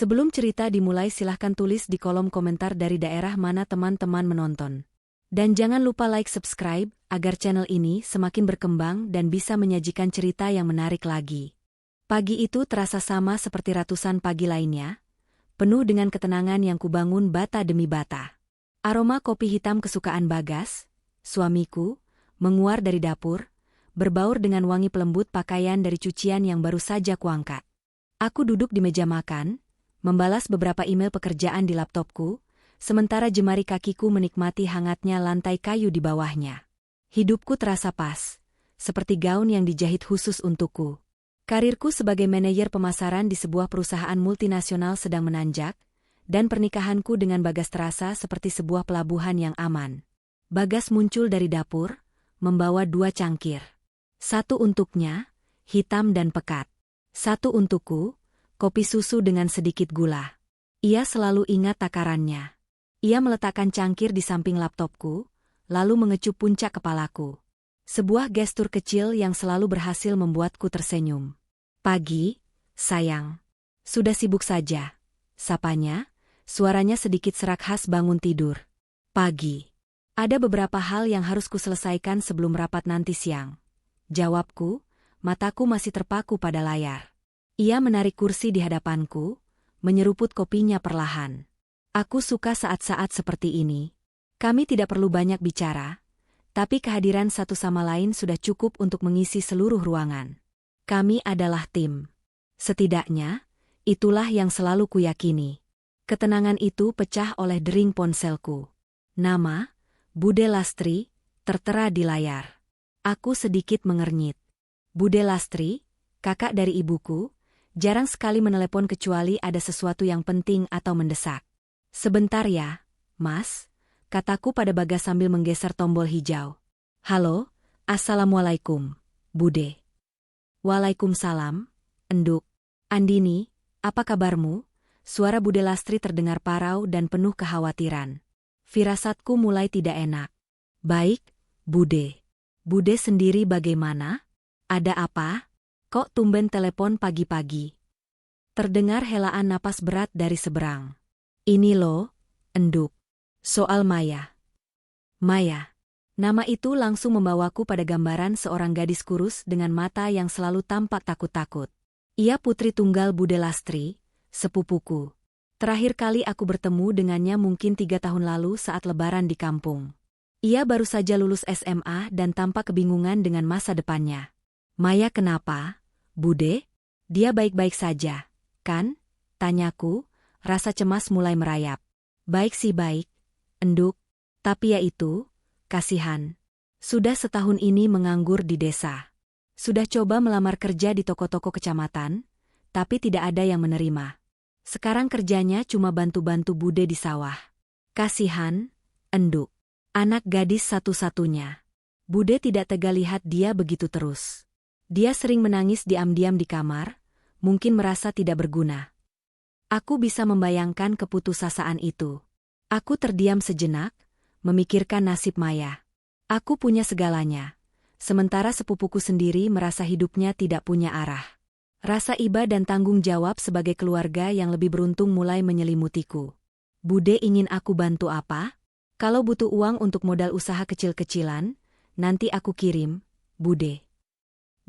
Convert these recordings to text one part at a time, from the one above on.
Sebelum cerita dimulai silahkan tulis di kolom komentar dari daerah mana teman-teman menonton. Dan jangan lupa like subscribe, agar channel ini semakin berkembang dan bisa menyajikan cerita yang menarik lagi. Pagi itu terasa sama seperti ratusan pagi lainnya, penuh dengan ketenangan yang kubangun bata demi bata. Aroma kopi hitam kesukaan Bagas, suamiku, menguar dari dapur, berbaur dengan wangi pelembut pakaian dari cucian yang baru saja kuangkat. Aku duduk di meja makan, membalas beberapa email pekerjaan di laptopku, sementara jemari kakiku menikmati hangatnya lantai kayu di bawahnya. Hidupku terasa pas, seperti gaun yang dijahit khusus untukku. Karirku sebagai manajer pemasaran di sebuah perusahaan multinasional sedang menanjak, dan pernikahanku dengan Bagas terasa seperti sebuah pelabuhan yang aman. Bagas muncul dari dapur, membawa 2 cangkir. 1 untuknya, hitam dan pekat. 1 untukku, kopi susu dengan sedikit gula. Ia selalu ingat takarannya. Ia meletakkan cangkir di samping laptopku, lalu mengecup puncak kepalaku. Sebuah gestur kecil yang selalu berhasil membuatku tersenyum. Pagi, sayang. Sudah sibuk saja. Sapanya, suaranya sedikit serak khas bangun tidur. Pagi. Ada beberapa hal yang harus kuselesaikan sebelum rapat nanti siang. Jawabku, mataku masih terpaku pada layar. Ia menarik kursi di hadapanku, menyeruput kopinya perlahan. Aku suka saat-saat seperti ini. Kami tidak perlu banyak bicara, tapi kehadiran satu sama lain sudah cukup untuk mengisi seluruh ruangan. Kami adalah tim. Setidaknya, itulah yang selalu kuyakini. Ketenangan itu pecah oleh dering ponselku. Nama, Bude Lastri, tertera di layar. Aku sedikit mengernyit. Bude Lastri, kakak dari ibuku, jarang sekali menelepon kecuali ada sesuatu yang penting atau mendesak. Sebentar ya, Mas, kataku pada Bagas sambil menggeser tombol hijau. Halo, Assalamualaikum, Bude. Waalaikumsalam, Enduk. Andini, apa kabarmu? Suara Bude Lastri terdengar parau dan penuh kekhawatiran. Firasatku mulai tidak enak. Baik, Bude. Bude sendiri bagaimana? Ada apa? Kok tumben telepon pagi-pagi? Terdengar helaan napas berat dari seberang. Ini loh, Enduk. Soal Maya. Maya. Nama itu langsung membawaku pada gambaran seorang gadis kurus dengan mata yang selalu tampak takut-takut. Ia putri tunggal Bude Lastri, sepupuku. Terakhir kali aku bertemu dengannya mungkin 3 tahun lalu saat lebaran di kampung. Ia baru saja lulus SMA dan tampak kebingungan dengan masa depannya. Maya kenapa, Bude? Dia baik-baik saja, kan? Tanyaku, rasa cemas mulai merayap. Baik sih baik, Enduk. Tapi ya itu, kasihan. Sudah setahun ini menganggur di desa. Sudah coba melamar kerja di toko-toko kecamatan, tapi tidak ada yang menerima. Sekarang kerjanya cuma bantu-bantu Bude di sawah. Kasihan, Enduk. Anak gadis satu-satunya. Bude tidak tega lihat dia begitu terus. Dia sering menangis diam-diam di kamar, mungkin merasa tidak berguna. Aku bisa membayangkan keputusasaan itu. Aku terdiam sejenak, memikirkan nasib Maya. Aku punya segalanya, sementara sepupuku sendiri merasa hidupnya tidak punya arah. Rasa iba dan tanggung jawab sebagai keluarga yang lebih beruntung mulai menyelimutiku. Bude ingin aku bantu apa? Kalau butuh uang untuk modal usaha kecil-kecilan, nanti aku kirim, Bude.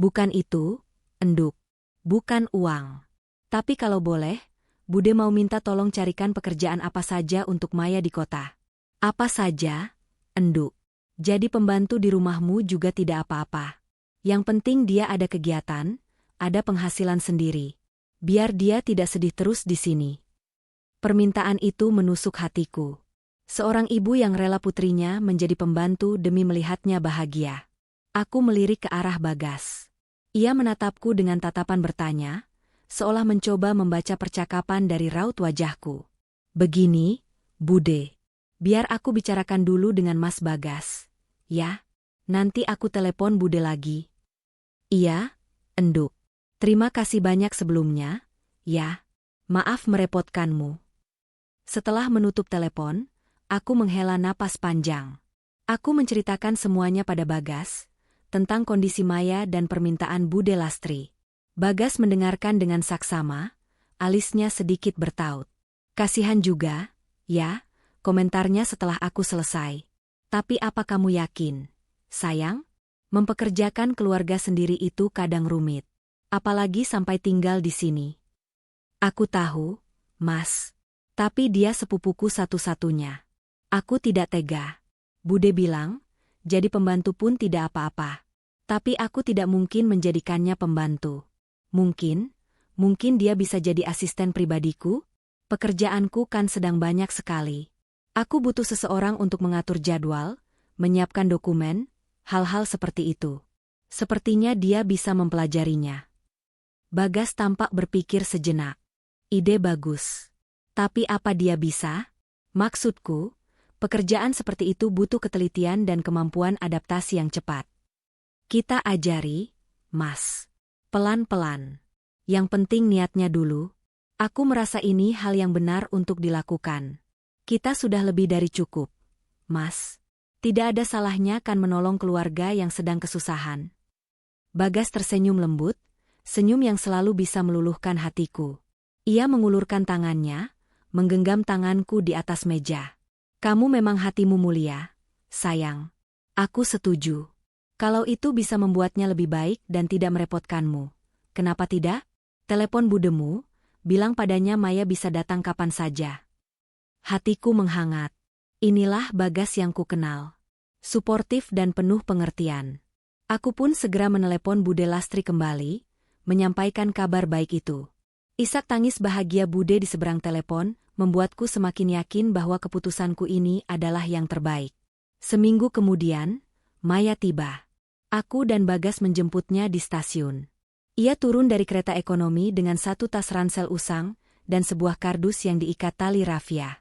Bukan itu, Enduk. Bukan uang. Tapi kalau boleh, Bude mau minta tolong carikan pekerjaan apa saja untuk Maya di kota. Apa saja, Enduk. Jadi pembantu di rumahmu juga tidak apa-apa. Yang penting dia ada kegiatan, ada penghasilan sendiri. Biar dia tidak sedih terus di sini. Permintaan itu menusuk hatiku. Seorang ibu yang rela putrinya menjadi pembantu demi melihatnya bahagia. Aku melirik ke arah Bagas. Ia menatapku dengan tatapan bertanya, seolah mencoba membaca percakapan dari raut wajahku. Begini, Bude. Biar aku bicarakan dulu dengan Mas Bagas. Ya, nanti aku telepon Bude lagi. Iya, Enduk. Terima kasih banyak sebelumnya, ya. Maaf merepotkanmu. Setelah menutup telepon, aku menghela napas panjang. Aku menceritakan semuanya pada Bagas, tentang kondisi Maya dan permintaan Bude Lastri. Bagas mendengarkan dengan saksama, alisnya sedikit bertaut. Kasihan juga, ya, komentarnya setelah aku selesai. Tapi apa kamu yakin, sayang? Mempekerjakan keluarga sendiri itu kadang rumit. Apalagi sampai tinggal di sini. Aku tahu, Mas. Tapi dia sepupuku satu-satunya. Aku tidak tega. Bude bilang, jadi pembantu pun tidak apa-apa. Tapi aku tidak mungkin menjadikannya pembantu. Mungkin dia bisa jadi asisten pribadiku? Pekerjaanku kan sedang banyak sekali. Aku butuh seseorang untuk mengatur jadwal, menyiapkan dokumen, hal-hal seperti itu. Sepertinya dia bisa mempelajarinya. Bagas tampak berpikir sejenak. Ide bagus. Tapi apa dia bisa? Maksudku, pekerjaan seperti itu butuh ketelitian dan kemampuan adaptasi yang cepat. Kita ajari, Mas. Pelan-pelan. Yang penting niatnya dulu. Aku merasa ini hal yang benar untuk dilakukan. Kita sudah lebih dari cukup, Mas. Tidak ada salahnya kan menolong keluarga yang sedang kesusahan. Bagas tersenyum lembut, senyum yang selalu bisa meluluhkan hatiku. Ia mengulurkan tangannya, menggenggam tanganku di atas meja. Kamu memang hatimu mulia, sayang. Aku setuju. Kalau itu bisa membuatnya lebih baik dan tidak merepotkanmu. Kenapa tidak? Telepon budemu, bilang padanya Maya bisa datang kapan saja. Hatiku menghangat. Inilah Bagas yang kukenal. Suportif dan penuh pengertian. Aku pun segera menelepon Bude Lastri kembali, menyampaikan kabar baik itu. Isak tangis bahagia Bude di seberang telepon, membuatku semakin yakin bahwa keputusanku ini adalah yang terbaik. Seminggu kemudian, Maya tiba. Aku dan Bagas menjemputnya di stasiun. Ia turun dari kereta ekonomi dengan satu tas ransel usang dan sebuah kardus yang diikat tali rafia.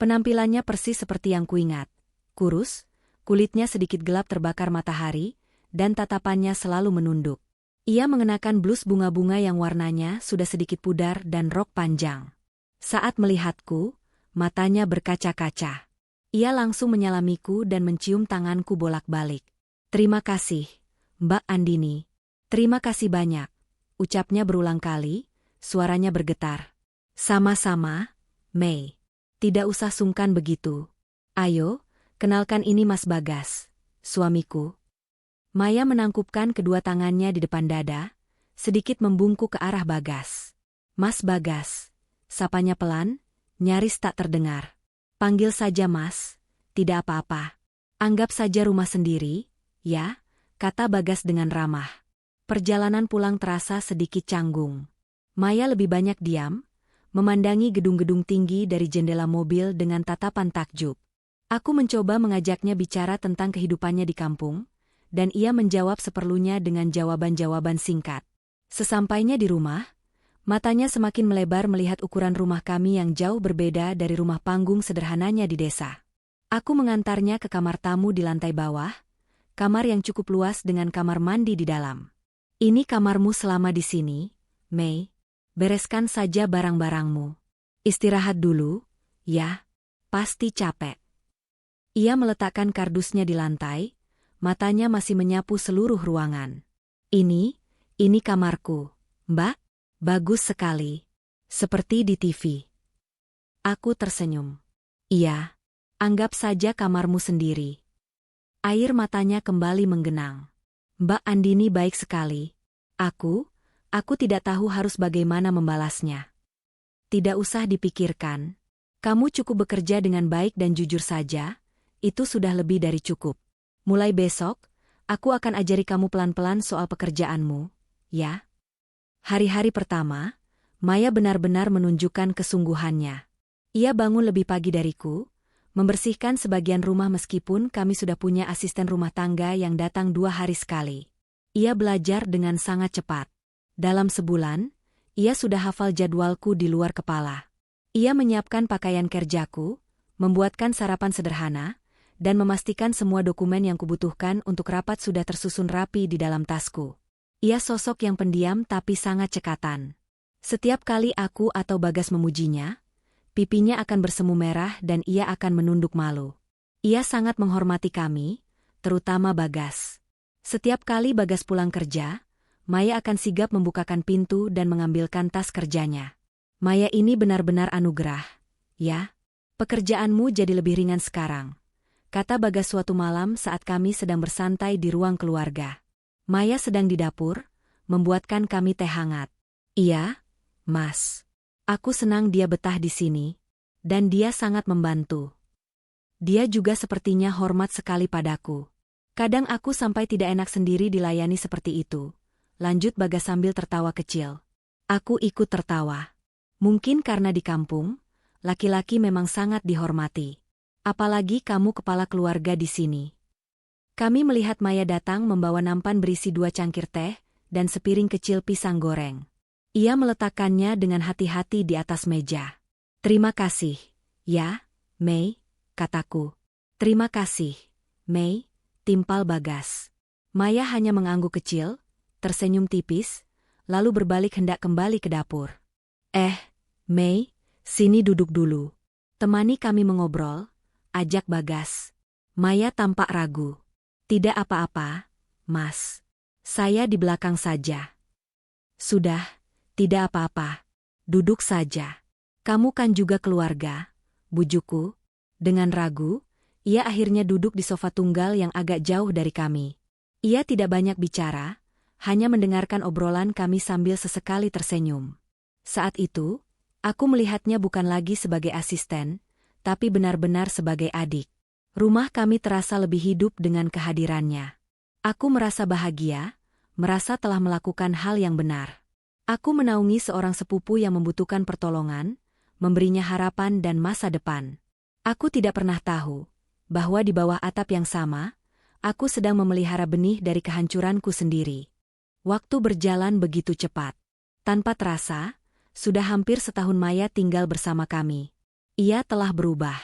Penampilannya persis seperti yang kuingat. Kurus, kulitnya sedikit gelap terbakar matahari, dan tatapannya selalu menunduk. Ia mengenakan blus bunga-bunga yang warnanya sudah sedikit pudar dan rok panjang. Saat melihatku, matanya berkaca-kaca. Ia langsung menyalamiku dan mencium tanganku bolak-balik. Terima kasih, Mbak Andini. Terima kasih banyak. Ucapnya berulang kali, suaranya bergetar. Sama-sama, Mei. Tidak usah sungkan begitu. Ayo, kenalkan ini Mas Bagas, suamiku. Maya menangkupkan kedua tangannya di depan dada, sedikit membungkuk ke arah Bagas. Mas Bagas, sapanya pelan, nyaris tak terdengar. Panggil saja Mas, tidak apa-apa. Anggap saja rumah sendiri, ya, kata Bagas dengan ramah. Perjalanan pulang terasa sedikit canggung. Maya lebih banyak diam, memandangi gedung-gedung tinggi dari jendela mobil dengan tatapan takjub. Aku mencoba mengajaknya bicara tentang kehidupannya di kampung, dan ia menjawab seperlunya dengan jawaban-jawaban singkat. Sesampainya di rumah, matanya semakin melebar melihat ukuran rumah kami yang jauh berbeda dari rumah panggung sederhananya di desa. Aku mengantarnya ke kamar tamu di lantai bawah, kamar yang cukup luas dengan kamar mandi di dalam. Ini kamarmu selama di sini, Mei. Bereskan saja barang-barangmu. Istirahat dulu, ya. Pasti capek. Ia meletakkan kardusnya di lantai, matanya masih menyapu seluruh ruangan. Ini kamarku, Mbak. Bagus sekali. Seperti di TV. Aku tersenyum. Iya, anggap saja kamarmu sendiri. Air matanya kembali menggenang. Mbak Andini baik sekali. Aku tidak tahu harus bagaimana membalasnya. Tidak usah dipikirkan. Kamu cukup bekerja dengan baik dan jujur saja, itu sudah lebih dari cukup. Mulai besok, aku akan ajari kamu pelan-pelan soal pekerjaanmu, ya? Hari-hari pertama, Maya benar-benar menunjukkan kesungguhannya. Ia bangun lebih pagi dariku, membersihkan sebagian rumah meskipun kami sudah punya asisten rumah tangga yang datang 2 hari sekali. Ia belajar dengan sangat cepat. Dalam sebulan, ia sudah hafal jadwalku di luar kepala. Ia menyiapkan pakaian kerjaku, membuatkan sarapan sederhana, dan memastikan semua dokumen yang kubutuhkan untuk rapat sudah tersusun rapi di dalam tasku. Ia sosok yang pendiam tapi sangat cekatan. Setiap kali aku atau Bagas memujinya, pipinya akan bersemu merah dan ia akan menunduk malu. Ia sangat menghormati kami, terutama Bagas. Setiap kali Bagas pulang kerja, Maya akan sigap membukakan pintu dan mengambilkan tas kerjanya. Maya ini benar-benar anugerah, ya. Pekerjaanmu jadi lebih ringan sekarang, kata Bagas suatu malam saat kami sedang bersantai di ruang keluarga. Maya sedang di dapur, membuatkan kami teh hangat. Iya, Mas. Aku senang dia betah di sini, dan dia sangat membantu. Dia juga sepertinya hormat sekali padaku. Kadang aku sampai tidak enak sendiri dilayani seperti itu, lanjut Bagas sambil tertawa kecil. Aku ikut tertawa. Mungkin karena di kampung, laki-laki memang sangat dihormati. Apalagi kamu kepala keluarga di sini. Kami melihat Maya datang membawa nampan berisi 2 cangkir teh dan sepiring kecil pisang goreng. Ia meletakkannya dengan hati-hati di atas meja. Terima kasih, ya, Mei, kataku. Terima kasih, Mei, timpal Bagas. Maya hanya mengangguk kecil, tersenyum tipis, lalu berbalik hendak kembali ke dapur. Mei, sini duduk dulu. Temani kami mengobrol, ajak Bagas. Maya tampak ragu. Tidak apa-apa, Mas. Saya di belakang saja. Sudah, tidak apa-apa. Duduk saja. Kamu kan juga keluarga, bujukku. Dengan ragu, ia akhirnya duduk di sofa tunggal yang agak jauh dari kami. Ia tidak banyak bicara, hanya mendengarkan obrolan kami sambil sesekali tersenyum. Saat itu, aku melihatnya bukan lagi sebagai asisten, tapi benar-benar sebagai adik. Rumah kami terasa lebih hidup dengan kehadirannya. Aku merasa bahagia, merasa telah melakukan hal yang benar. Aku menaungi seorang sepupu yang membutuhkan pertolongan, memberinya harapan dan masa depan. Aku tidak pernah tahu bahwa di bawah atap yang sama, aku sedang memelihara benih dari kehancuranku sendiri. Waktu berjalan begitu cepat. Tanpa terasa, sudah hampir setahun Maya tinggal bersama kami. Ia telah berubah.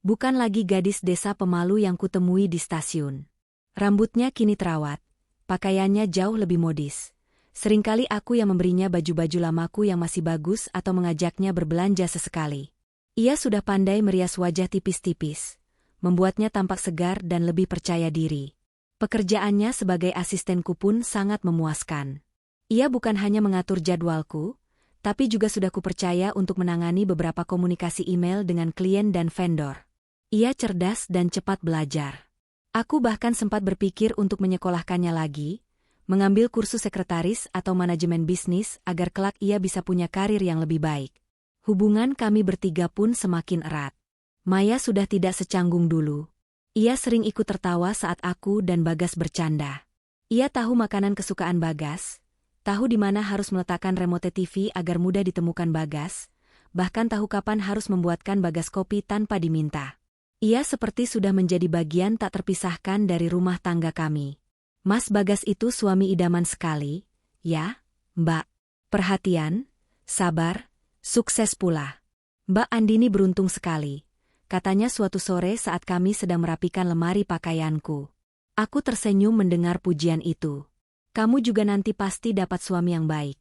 Bukan lagi gadis desa pemalu yang kutemui di stasiun. Rambutnya kini terawat, pakaiannya jauh lebih modis. Seringkali aku yang memberinya baju-baju lamaku yang masih bagus atau mengajaknya berbelanja sesekali. Ia sudah pandai merias wajah tipis-tipis, membuatnya tampak segar dan lebih percaya diri. Pekerjaannya sebagai asistenku pun sangat memuaskan. Ia bukan hanya mengatur jadwalku, tapi juga sudah kupercaya untuk menangani beberapa komunikasi email dengan klien dan vendor. Ia cerdas dan cepat belajar. Aku bahkan sempat berpikir untuk menyekolahkannya lagi, mengambil kursus sekretaris atau manajemen bisnis agar kelak ia bisa punya karir yang lebih baik. Hubungan kami bertiga pun semakin erat. Maya sudah tidak secanggung dulu. Ia sering ikut tertawa saat aku dan Bagas bercanda. Ia tahu makanan kesukaan Bagas, tahu di mana harus meletakkan remote TV agar mudah ditemukan Bagas, bahkan tahu kapan harus membuatkan Bagas kopi tanpa diminta. Ia seperti sudah menjadi bagian tak terpisahkan dari rumah tangga kami. Mas Bagas itu suami idaman sekali, ya, Mbak. Perhatian, sabar, sukses pula. Mbak Andini beruntung sekali, katanya suatu sore saat kami sedang merapikan lemari pakaianku. Aku tersenyum mendengar pujian itu. Kamu juga nanti pasti dapat suami yang baik,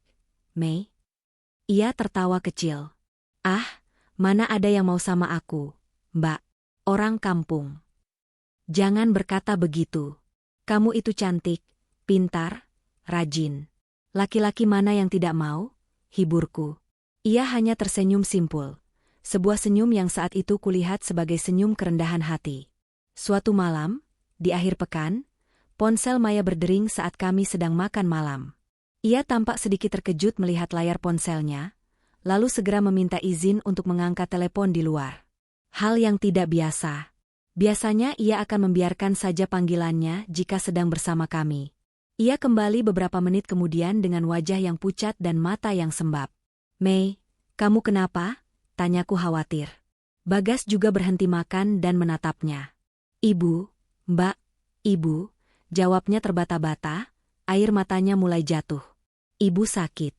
Mei. Ia tertawa kecil. Ah, mana ada yang mau sama aku, Mbak. Orang kampung. Jangan berkata begitu. Kamu itu cantik, pintar, rajin. Laki-laki mana yang tidak mau? Hiburku. Ia hanya tersenyum simpul. Sebuah senyum yang saat itu kulihat sebagai senyum kerendahan hati. Suatu malam, di akhir pekan, ponsel Maya berdering saat kami sedang makan malam. Ia tampak sedikit terkejut melihat layar ponselnya, lalu segera meminta izin untuk mengangkat telepon di luar. Hal yang tidak biasa. Biasanya ia akan membiarkan saja panggilannya jika sedang bersama kami. Ia kembali beberapa menit kemudian dengan wajah yang pucat dan mata yang sembab. Mei, kamu kenapa? Tanyaku khawatir. Bagas juga berhenti makan dan menatapnya. Ibu, Mbak, Ibu, jawabnya terbata-bata, air matanya mulai jatuh. Ibu sakit.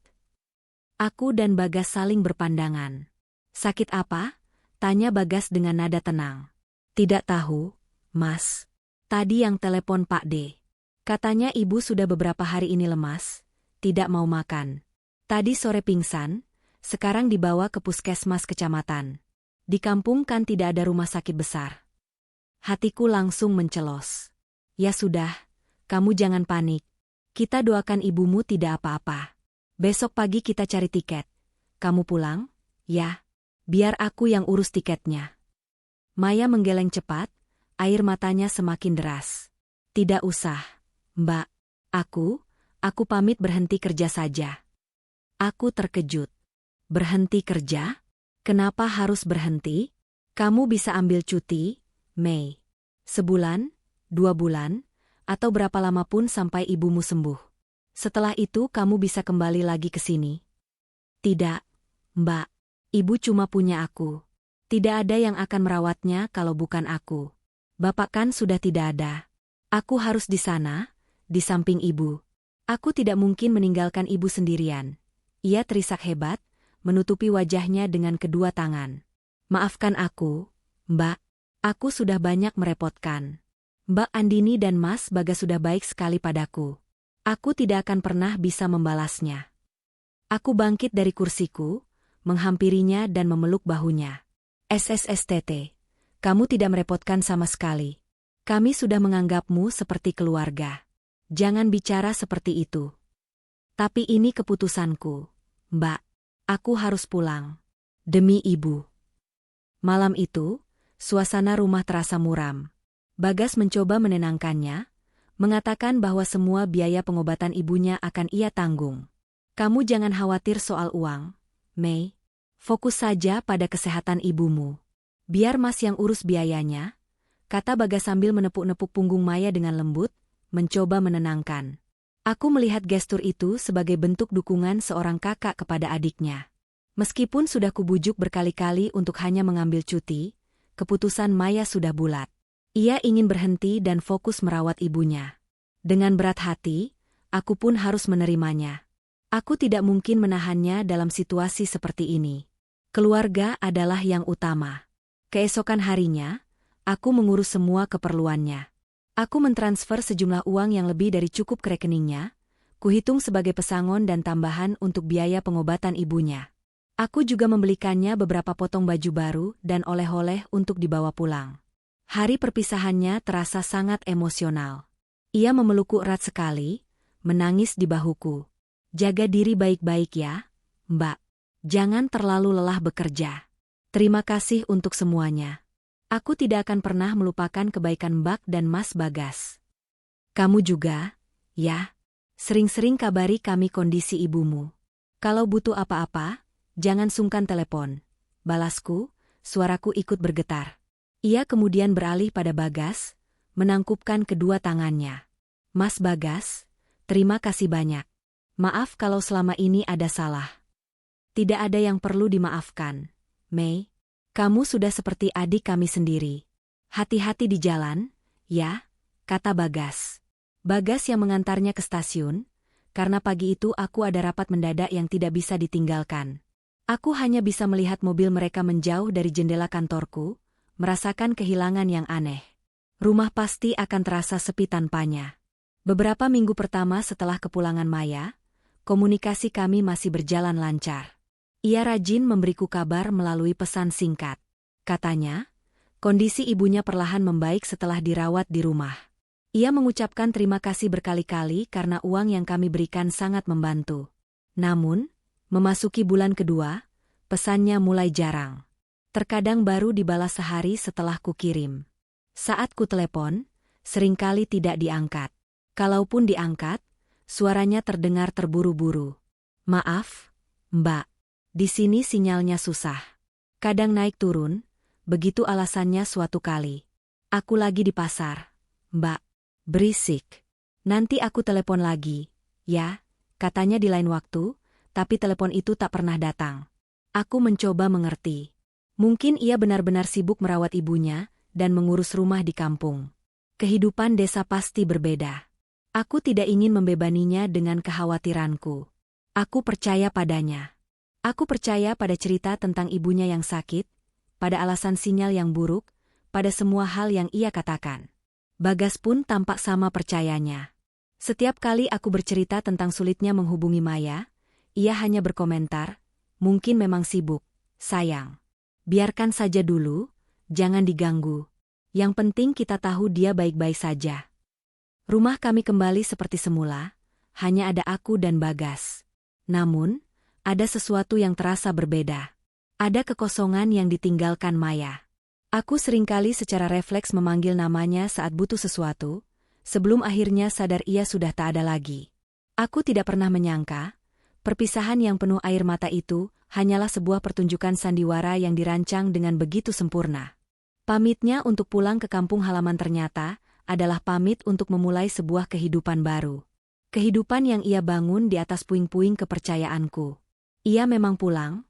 Aku dan Bagas saling berpandangan. Sakit apa? Tanya Bagas dengan nada tenang. Tidak tahu, Mas. Tadi yang telepon Pak D. Katanya ibu sudah beberapa hari ini lemas, tidak mau makan. Tadi sore pingsan, sekarang dibawa ke puskesmas kecamatan. Di kampung kan tidak ada rumah sakit besar. Hatiku langsung mencelos. Ya sudah, kamu jangan panik. Kita doakan ibumu tidak apa-apa. Besok pagi kita cari tiket. Kamu pulang, Ya, biar aku yang urus tiketnya. Maya menggeleng cepat, air matanya semakin deras. Tidak usah, Mbak. Aku pamit berhenti kerja saja. Aku terkejut. Berhenti kerja? Kenapa harus berhenti? Kamu bisa ambil cuti, Mei. Sebulan, 2 bulan, atau berapa lama pun sampai ibumu sembuh. Setelah itu kamu bisa kembali lagi ke sini. Tidak, Mbak. Ibu cuma punya aku. Tidak ada yang akan merawatnya kalau bukan aku. Bapak kan sudah tidak ada. Aku harus di sana, di samping ibu. Aku tidak mungkin meninggalkan ibu sendirian. Ia terisak hebat, menutupi wajahnya dengan kedua tangan. Maafkan aku, Mbak. Aku sudah banyak merepotkan. Mbak Andini dan Mas Bagas sudah baik sekali padaku. Aku tidak akan pernah bisa membalasnya. Aku bangkit dari kursiku, menghampirinya dan memeluk bahunya. SSSTT, kamu tidak merepotkan sama sekali. Kami sudah menganggapmu seperti keluarga. Jangan bicara seperti itu. Tapi ini keputusanku, Mbak. Aku harus pulang. Demi ibu. Malam itu, suasana rumah terasa muram. Bagas mencoba menenangkannya, mengatakan bahwa semua biaya pengobatan ibunya akan ia tanggung. Kamu jangan khawatir soal uang, Mei. Fokus saja pada kesehatan ibumu. Biar Mas yang urus biayanya, kata Bagas sambil menepuk-nepuk punggung Maya dengan lembut, mencoba menenangkan. Aku melihat gestur itu sebagai bentuk dukungan seorang kakak kepada adiknya. Meskipun sudah kubujuk berkali-kali untuk hanya mengambil cuti, keputusan Maya sudah bulat. Ia ingin berhenti dan fokus merawat ibunya. Dengan berat hati, aku pun harus menerimanya. Aku tidak mungkin menahannya dalam situasi seperti ini. Keluarga adalah yang utama. Keesokan harinya, aku mengurus semua keperluannya. Aku mentransfer sejumlah uang yang lebih dari cukup ke rekeningnya, kuhitung sebagai pesangon dan tambahan untuk biaya pengobatan ibunya. Aku juga membelikannya beberapa potong baju baru dan oleh-oleh untuk dibawa pulang. Hari perpisahannya terasa sangat emosional. Ia memelukku erat sekali, menangis di bahuku. Jaga diri baik-baik ya, Mbak. Jangan terlalu lelah bekerja. Terima kasih untuk semuanya. Aku tidak akan pernah melupakan kebaikan Mbak dan Mas Bagas. Kamu juga, ya. Sering-sering kabari kami kondisi ibumu. Kalau butuh apa-apa, jangan sungkan telepon. Balasku, suaraku ikut bergetar. Ia kemudian beralih pada Bagas, menangkupkan kedua tangannya. Mas Bagas, terima kasih banyak. Maaf kalau selama ini ada salah. Tidak ada yang perlu dimaafkan, Mei. Kamu sudah seperti adik kami sendiri. Hati-hati di jalan, ya, kata Bagas. Bagas yang mengantarnya ke stasiun, karena pagi itu aku ada rapat mendadak yang tidak bisa ditinggalkan. Aku hanya bisa melihat mobil mereka menjauh dari jendela kantorku, merasakan kehilangan yang aneh. Rumah pasti akan terasa sepi tanpanya. Beberapa minggu pertama setelah kepulangan Maya, komunikasi kami masih berjalan lancar. Ia rajin memberiku kabar melalui pesan singkat. Katanya, kondisi ibunya perlahan membaik setelah dirawat di rumah. Ia mengucapkan terima kasih berkali-kali karena uang yang kami berikan sangat membantu. Namun, memasuki bulan kedua, pesannya mulai jarang. Terkadang baru dibalas sehari setelah kukirim. Saat ku telepon, seringkali tidak diangkat. Kalaupun diangkat, suaranya terdengar terburu-buru. Maaf, Mbak. Di sini sinyalnya susah. Kadang naik turun, begitu alasannya suatu kali. Aku lagi di pasar, Mbak. Berisik. Nanti aku telepon lagi, ya, katanya di lain waktu, tapi telepon itu tak pernah datang. Aku mencoba mengerti. Mungkin ia benar-benar sibuk merawat ibunya dan mengurus rumah di kampung. Kehidupan desa pasti berbeda. Aku tidak ingin membebaninya dengan kekhawatiranku. Aku percaya padanya. Aku percaya pada cerita tentang ibunya yang sakit, pada alasan sinyal yang buruk, pada semua hal yang ia katakan. Bagas pun tampak sama percayanya. Setiap kali aku bercerita tentang sulitnya menghubungi Maya, ia hanya berkomentar, mungkin memang sibuk, sayang. Biarkan saja dulu, jangan diganggu. Yang penting kita tahu dia baik-baik saja. Rumah kami kembali seperti semula, hanya ada aku dan Bagas. Namun, ada sesuatu yang terasa berbeda. Ada kekosongan yang ditinggalkan Maya. Aku seringkali secara refleks memanggil namanya saat butuh sesuatu, sebelum akhirnya sadar ia sudah tak ada lagi. Aku tidak pernah menyangka, perpisahan yang penuh air mata itu hanyalah sebuah pertunjukan sandiwara yang dirancang dengan begitu sempurna. Pamitnya untuk pulang ke kampung halaman ternyata adalah pamit untuk memulai sebuah kehidupan baru. Kehidupan yang ia bangun di atas puing-puing kepercayaanku. Ia memang pulang,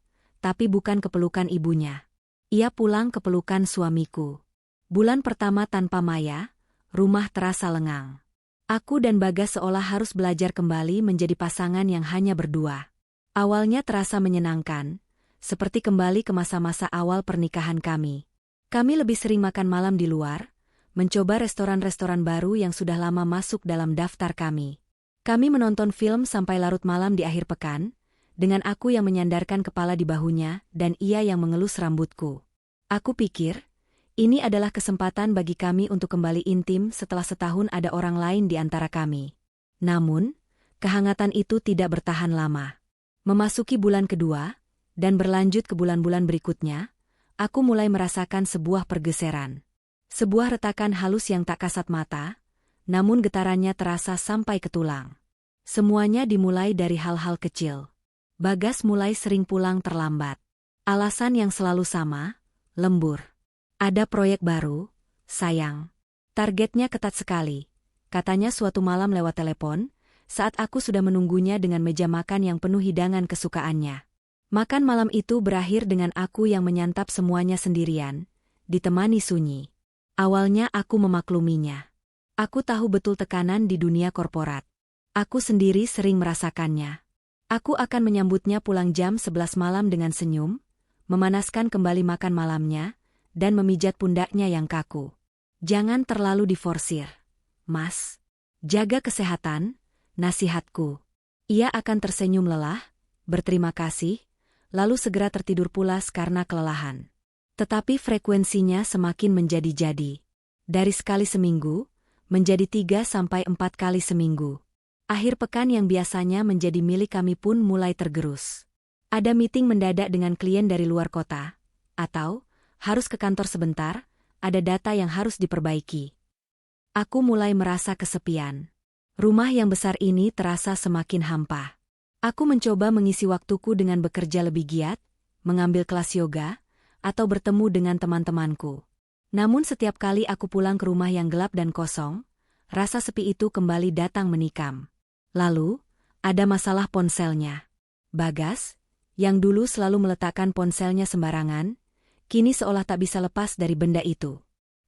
tapi bukan ke pelukan ibunya. Ia pulang ke pelukan suamiku. Bulan pertama tanpa Maya, rumah terasa lengang. Aku dan Bagas seolah harus belajar kembali menjadi pasangan yang hanya berdua. Awalnya terasa menyenangkan, seperti kembali ke masa-masa awal pernikahan kami. Kami lebih sering makan malam di luar, mencoba restoran-restoran baru yang sudah lama masuk dalam daftar kami. Kami menonton film sampai larut malam di akhir pekan, dengan aku yang menyandarkan kepala di bahunya dan ia yang mengelus rambutku. Aku pikir, ini adalah kesempatan bagi kami untuk kembali intim setelah setahun ada orang lain di antara kami. Namun, kehangatan itu tidak bertahan lama. Memasuki bulan kedua, dan berlanjut ke bulan-bulan berikutnya, aku mulai merasakan sebuah pergeseran. Sebuah retakan halus yang tak kasat mata, namun getarannya terasa sampai ke tulang. Semuanya dimulai dari hal-hal kecil. Bagas mulai sering pulang terlambat. Alasan yang selalu sama, lembur. Ada proyek baru, sayang. Targetnya ketat sekali. Katanya suatu malam lewat telepon, saat aku sudah menunggunya dengan meja makan yang penuh hidangan kesukaannya. Makan malam itu berakhir dengan aku yang menyantap semuanya sendirian, ditemani sunyi. Awalnya aku memakluminya. Aku tahu betul tekanan di dunia korporat. Aku sendiri sering merasakannya. Aku akan menyambutnya pulang jam 11 malam dengan senyum, memanaskan kembali makan malamnya, dan memijat pundaknya yang kaku. Jangan terlalu diforsir, Mas. Jaga kesehatan, nasihatku. Ia akan tersenyum lelah, berterima kasih, lalu segera tertidur pulas karena kelelahan. Tetapi frekuensinya semakin menjadi-jadi. Dari sekali seminggu, menjadi 3-4 kali seminggu. Akhir pekan yang biasanya menjadi milik kami pun mulai tergerus. Ada meeting mendadak dengan klien dari luar kota, atau harus ke kantor sebentar, ada data yang harus diperbaiki. Aku mulai merasa kesepian. Rumah yang besar ini terasa semakin hampa. Aku mencoba mengisi waktuku dengan bekerja lebih giat, mengambil kelas yoga, atau bertemu dengan teman-temanku. Namun setiap kali aku pulang ke rumah yang gelap dan kosong, rasa sepi itu kembali datang menikam. Lalu, ada masalah ponselnya. Bagas, yang dulu selalu meletakkan ponselnya sembarangan, kini seolah tak bisa lepas dari benda itu.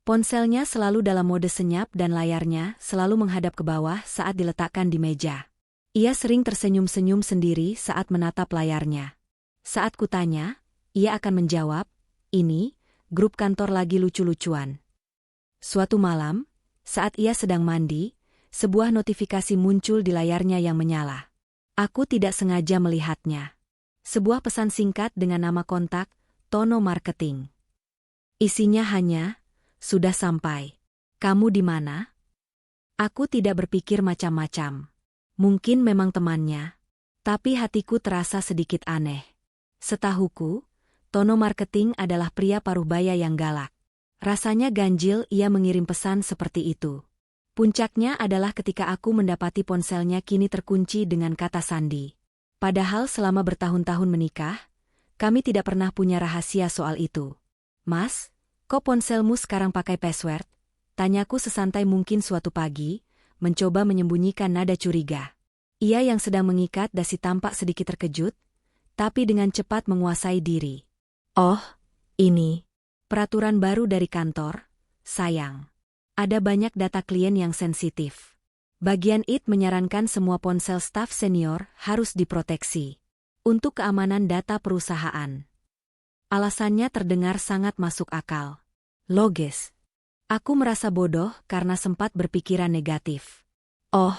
Ponselnya selalu dalam mode senyap dan layarnya selalu menghadap ke bawah saat diletakkan di meja. Ia sering tersenyum-senyum sendiri saat menatap layarnya. Saat kutanya, ia akan menjawab, "Ini, grup kantor lagi lucu-lucuan." Suatu malam, saat ia sedang mandi, sebuah notifikasi muncul di layarnya yang menyala. Aku tidak sengaja melihatnya. Sebuah pesan singkat dengan nama kontak, Tono Marketing. Isinya hanya, "Sudah sampai. Kamu di mana?" Aku tidak berpikir macam-macam. Mungkin memang temannya. Tapi hatiku terasa sedikit aneh. Setahuku, Tono Marketing adalah pria paruhbaya yang galak. Rasanya ganjil ia mengirim pesan seperti itu. Puncaknya adalah ketika aku mendapati ponselnya kini terkunci dengan kata sandi. Padahal selama bertahun-tahun menikah, kami tidak pernah punya rahasia soal itu. "Mas, kok ponselmu sekarang pakai password?" Tanyaku sesantai mungkin suatu pagi, mencoba menyembunyikan nada curiga. Ia yang sedang mengikat dasi tampak sedikit terkejut, tapi dengan cepat menguasai diri. "Oh, ini peraturan baru dari kantor, sayang. Ada banyak data klien yang sensitif. Bagian IT menyarankan semua ponsel staf senior harus diproteksi untuk keamanan data perusahaan." Alasannya terdengar sangat masuk akal. Logis. Aku merasa bodoh karena sempat berpikiran negatif. Oh,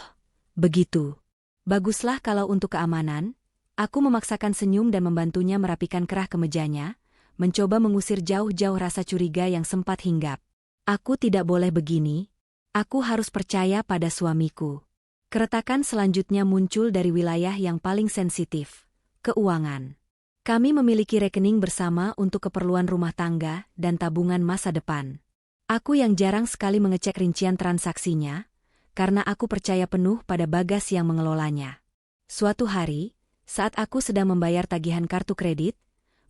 begitu. Baguslah kalau untuk keamanan. Aku memaksakan senyum dan membantunya merapikan kerah kemejanya, mencoba mengusir jauh-jauh rasa curiga yang sempat hinggap. Aku tidak boleh begini. Aku harus percaya pada suamiku. Keretakan selanjutnya muncul dari wilayah yang paling sensitif, keuangan. Kami memiliki rekening bersama untuk keperluan rumah tangga dan tabungan masa depan. Aku yang jarang sekali mengecek rincian transaksinya, karena aku percaya penuh pada Bagas yang mengelolanya. Suatu hari, saat aku sedang membayar tagihan kartu kredit,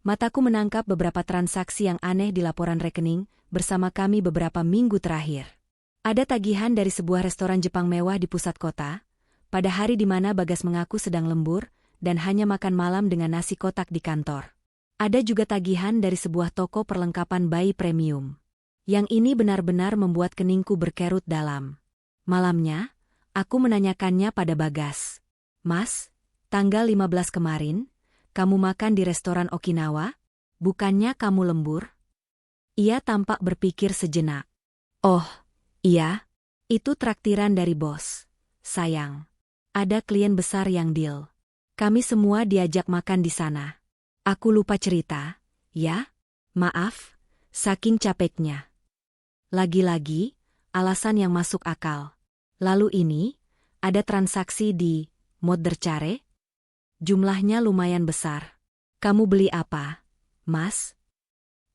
mataku menangkap beberapa transaksi yang aneh di laporan rekening bersama kami beberapa minggu terakhir. Ada tagihan dari sebuah restoran Jepang mewah di pusat kota, pada hari di mana Bagas mengaku sedang lembur dan hanya makan malam dengan nasi kotak di kantor. Ada juga tagihan dari sebuah toko perlengkapan bayi premium. Yang ini benar-benar membuat keningku berkerut dalam. Malamnya, aku menanyakannya pada Bagas. Mas, tanggal 15 kemarin, kamu makan di restoran Okinawa? Bukannya kamu lembur? Ia tampak berpikir sejenak. Oh, iya. Itu traktiran dari bos. Sayang. Ada klien besar yang deal. Kami semua diajak makan di sana. Aku lupa cerita, ya? Maaf, saking capeknya. Lagi-lagi, alasan yang masuk akal. Lalu ini, ada transaksi di Modercare? Jumlahnya lumayan besar. Kamu beli apa, Mas?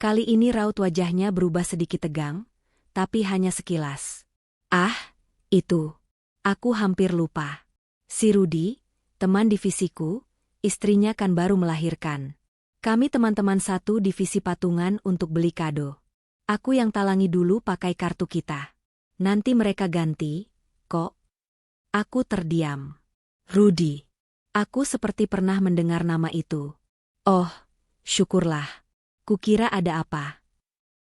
Kali ini raut wajahnya berubah sedikit tegang, tapi hanya sekilas. Ah, itu. Aku hampir lupa. Si Rudi, teman divisiku, istrinya kan baru melahirkan. Kami teman-teman satu divisi patungan untuk beli kado. Aku yang talangi dulu pakai kartu kita. Nanti mereka ganti, kok. Aku terdiam. Rudi. Aku seperti pernah mendengar nama itu. Oh, syukurlah. Kukira ada apa.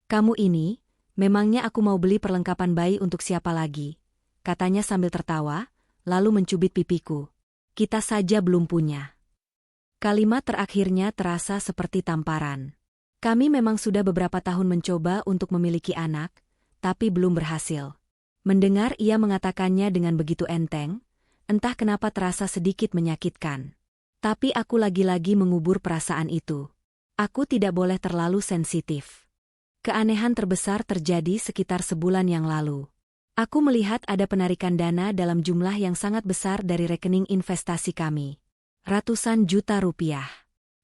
Kamu ini, memangnya aku mau beli perlengkapan bayi untuk siapa lagi? Katanya sambil tertawa, lalu mencubit pipiku. Kita saja belum punya. Kalimat terakhirnya terasa seperti tamparan. Kami memang sudah beberapa tahun mencoba untuk memiliki anak, tapi belum berhasil. Mendengar ia mengatakannya dengan begitu enteng, entah kenapa terasa sedikit menyakitkan. Tapi aku lagi-lagi mengubur perasaan itu. Aku tidak boleh terlalu sensitif. Keanehan terbesar terjadi sekitar sebulan yang lalu. Aku melihat ada penarikan dana dalam jumlah yang sangat besar dari rekening investasi kami. Ratusan juta rupiah.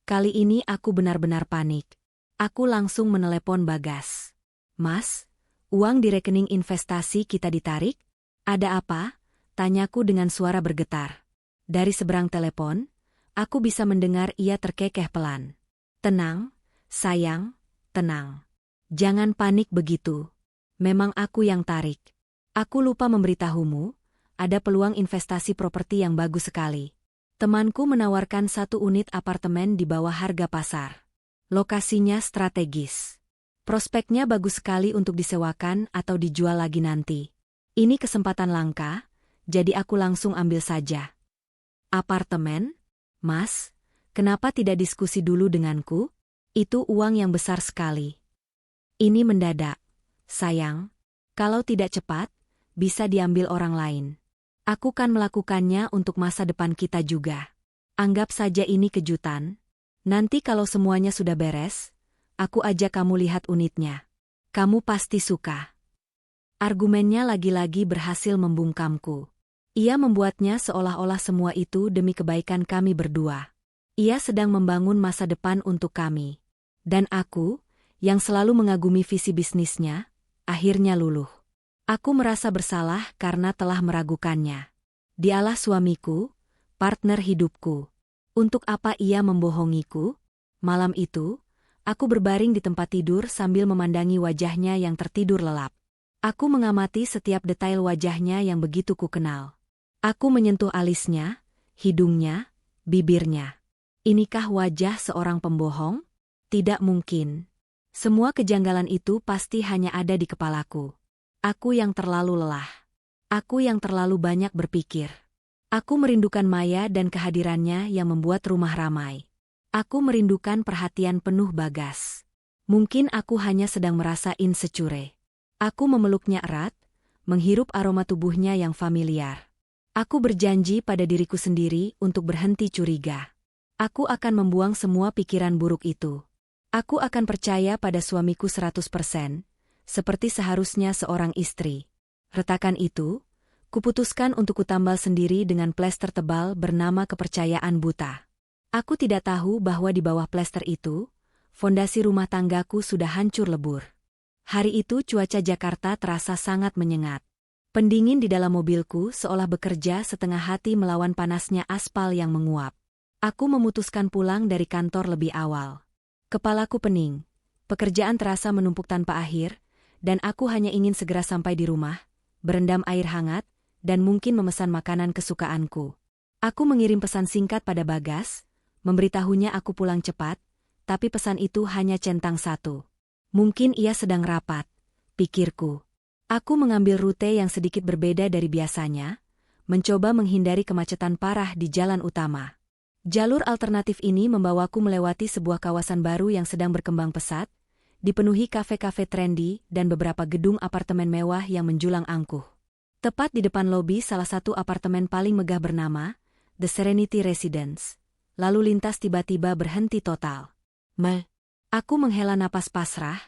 Kali ini aku benar-benar panik. Aku langsung menelepon Bagas. Mas, uang di rekening investasi kita ditarik? Ada apa? Tanyaku dengan suara bergetar. Dari seberang telepon, aku bisa mendengar ia terkekeh pelan. Tenang, sayang, tenang. Jangan panik begitu. Memang aku yang tarik. Aku lupa memberitahumu, ada peluang investasi properti yang bagus sekali. Temanku menawarkan 1 unit apartemen di bawah harga pasar. Lokasinya strategis. Prospeknya bagus sekali untuk disewakan atau dijual lagi nanti. Ini kesempatan langka, jadi aku langsung ambil saja. Apartemen? Mas, kenapa tidak diskusi dulu denganku? Itu uang yang besar sekali. Ini mendadak. Sayang, kalau tidak cepat, bisa diambil orang lain. Aku kan melakukannya untuk masa depan kita juga. Anggap saja ini kejutan. Nanti kalau semuanya sudah beres, aku ajak kamu lihat unitnya. Kamu pasti suka. Argumennya lagi-lagi berhasil membungkamku. Ia membuatnya seolah-olah semua itu demi kebaikan kami berdua. Ia sedang membangun masa depan untuk kami. Dan aku, yang selalu mengagumi visi bisnisnya, akhirnya luluh. Aku merasa bersalah karena telah meragukannya. Dialah suamiku, partner hidupku. Untuk apa ia membohongiku? Malam itu, aku berbaring di tempat tidur sambil memandangi wajahnya yang tertidur lelap. Aku mengamati setiap detail wajahnya yang begitu kukenal. Aku menyentuh alisnya, hidungnya, bibirnya. Inikah wajah seorang pembohong? Tidak mungkin. Semua kejanggalan itu pasti hanya ada di kepalaku. Aku yang terlalu lelah. Aku yang terlalu banyak berpikir. Aku merindukan Maya dan kehadirannya yang membuat rumah ramai. Aku merindukan perhatian penuh Bagas. Mungkin aku hanya sedang merasa insecure. Aku memeluknya erat, menghirup aroma tubuhnya yang familiar. Aku berjanji pada diriku sendiri untuk berhenti curiga. Aku akan membuang semua pikiran buruk itu. Aku akan percaya pada suamiku 100%. Seperti seharusnya seorang istri. Retakan itu, kuputuskan untuk kutambal sendiri dengan plester tebal bernama kepercayaan buta. Aku tidak tahu bahwa di bawah plester itu, fondasi rumah tanggaku sudah hancur lebur. Hari itu cuaca Jakarta terasa sangat menyengat. Pendingin di dalam mobilku seolah bekerja setengah hati melawan panasnya aspal yang menguap. Aku memutuskan pulang dari kantor lebih awal. Kepalaku pening. Pekerjaan terasa menumpuk tanpa akhir, dan aku hanya ingin segera sampai di rumah, berendam air hangat, dan mungkin memesan makanan kesukaanku. Aku mengirim pesan singkat pada Bagas, memberitahunya aku pulang cepat, tapi pesan itu hanya centang satu. Mungkin ia sedang rapat, pikirku. Aku mengambil rute yang sedikit berbeda dari biasanya, mencoba menghindari kemacetan parah di jalan utama. Jalur alternatif ini membawaku melewati sebuah kawasan baru yang sedang berkembang pesat, dipenuhi kafe-kafe trendy dan beberapa gedung apartemen mewah yang menjulang angkuh. Tepat di depan lobi salah satu apartemen paling megah bernama The Serenity Residence, lalu lintas tiba-tiba berhenti total. Aku menghela napas pasrah,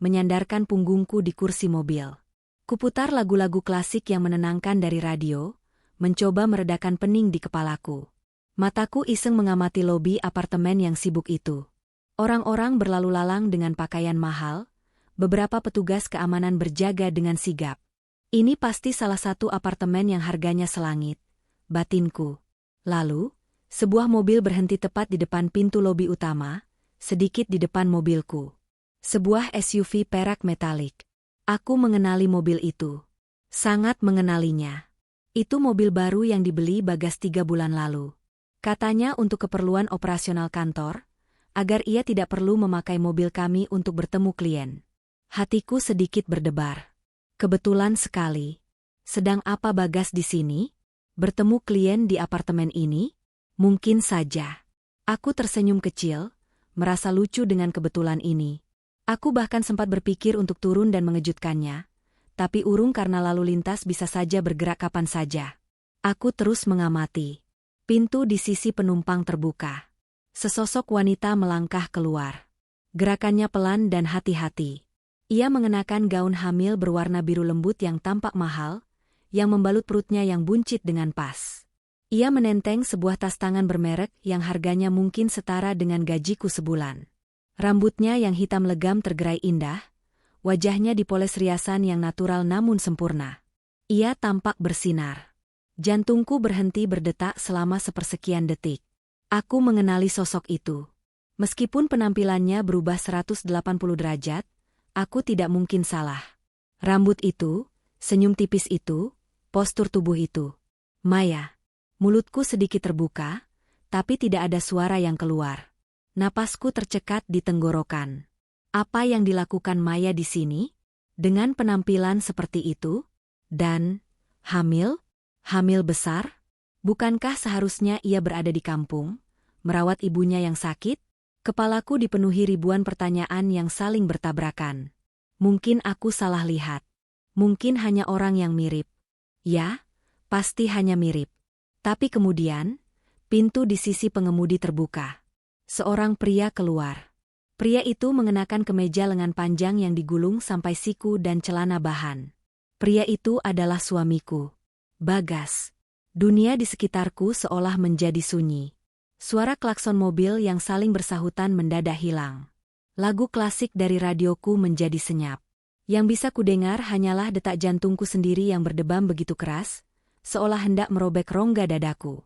menyandarkan punggungku di kursi mobil. Kuputar lagu-lagu klasik yang menenangkan dari radio, mencoba meredakan pening di kepalaku. Mataku iseng mengamati lobi apartemen yang sibuk itu. Orang-orang berlalu lalang dengan pakaian mahal, beberapa petugas keamanan berjaga dengan sigap. Ini pasti salah satu apartemen yang harganya selangit, batinku. Lalu, sebuah mobil berhenti tepat di depan pintu lobi utama, sedikit di depan mobilku. Sebuah SUV perak metalik. Aku mengenali mobil itu. Sangat mengenalinya. Itu mobil baru yang dibeli Bagas 3 bulan lalu. Katanya untuk keperluan operasional kantor, agar ia tidak perlu memakai mobil kami untuk bertemu klien. Hatiku sedikit berdebar. Kebetulan sekali. Sedang apa Bagas di sini? Bertemu klien di apartemen ini? Mungkin saja. Aku tersenyum kecil, merasa lucu dengan kebetulan ini. Aku bahkan sempat berpikir untuk turun dan mengejutkannya, tapi urung karena lalu lintas bisa saja bergerak kapan saja. Aku terus mengamati. Pintu di sisi penumpang terbuka. Sesosok wanita melangkah keluar. Gerakannya pelan dan hati-hati. Ia mengenakan gaun hamil berwarna biru lembut yang tampak mahal, yang membalut perutnya yang buncit dengan pas. Ia menenteng sebuah tas tangan bermerek yang harganya mungkin setara dengan gajiku sebulan. Rambutnya yang hitam legam tergerai indah, wajahnya dipoles riasan yang natural namun sempurna. Ia tampak bersinar. Jantungku berhenti berdetak selama sepersekian detik. Aku mengenali sosok itu. Meskipun penampilannya berubah 180 derajat, aku tidak mungkin salah. Rambut itu, senyum tipis itu, postur tubuh itu. Maya. Mulutku sedikit terbuka, tapi tidak ada suara yang keluar. Napasku tercekat di tenggorokan. Apa yang dilakukan Maya di sini? Dengan penampilan seperti itu? Dan, hamil? Hamil besar? Bukankah seharusnya ia berada di kampung, merawat ibunya yang sakit? Kepalaku dipenuhi ribuan pertanyaan yang saling bertabrakan. Mungkin aku salah lihat. Mungkin hanya orang yang mirip. Ya, pasti hanya mirip. Tapi kemudian, pintu di sisi pengemudi terbuka. Seorang pria keluar. Pria itu mengenakan kemeja lengan panjang yang digulung sampai siku dan celana bahan. Pria itu adalah suamiku, Bagas. Dunia di sekitarku seolah menjadi sunyi. Suara klakson mobil yang saling bersahutan mendadak hilang. Lagu klasik dari radioku menjadi senyap. Yang bisa kudengar hanyalah detak jantungku sendiri yang berdebam begitu keras, seolah hendak merobek rongga dadaku.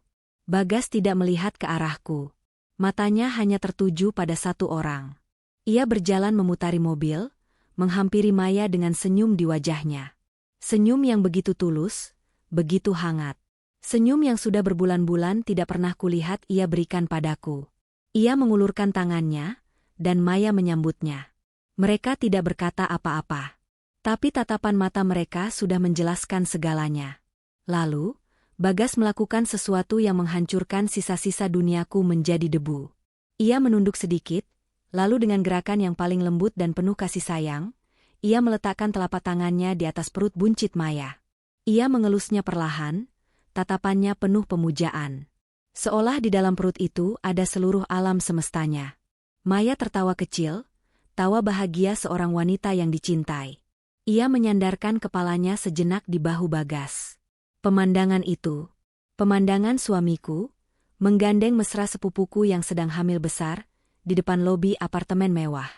Bagas tidak melihat ke arahku. Matanya hanya tertuju pada satu orang. Ia berjalan memutari mobil, menghampiri Maya dengan senyum di wajahnya. Senyum yang begitu tulus, begitu hangat. Senyum yang sudah berbulan-bulan tidak pernah kulihat ia berikan padaku. Ia mengulurkan tangannya, dan Maya menyambutnya. Mereka tidak berkata apa-apa. Tapi tatapan mata mereka sudah menjelaskan segalanya. Lalu, Bagas melakukan sesuatu yang menghancurkan sisa-sisa duniaku menjadi debu. Ia menunduk sedikit, lalu dengan gerakan yang paling lembut dan penuh kasih sayang, ia meletakkan telapak tangannya di atas perut buncit Maya. Ia mengelusnya perlahan, tatapannya penuh pemujaan. Seolah di dalam perut itu ada seluruh alam semestanya. Maya tertawa kecil, tawa bahagia seorang wanita yang dicintai. Ia menyandarkan kepalanya sejenak di bahu Bagas. Pemandangan itu, pemandangan suamiku, menggandeng mesra sepupuku yang sedang hamil besar, di depan lobi apartemen mewah.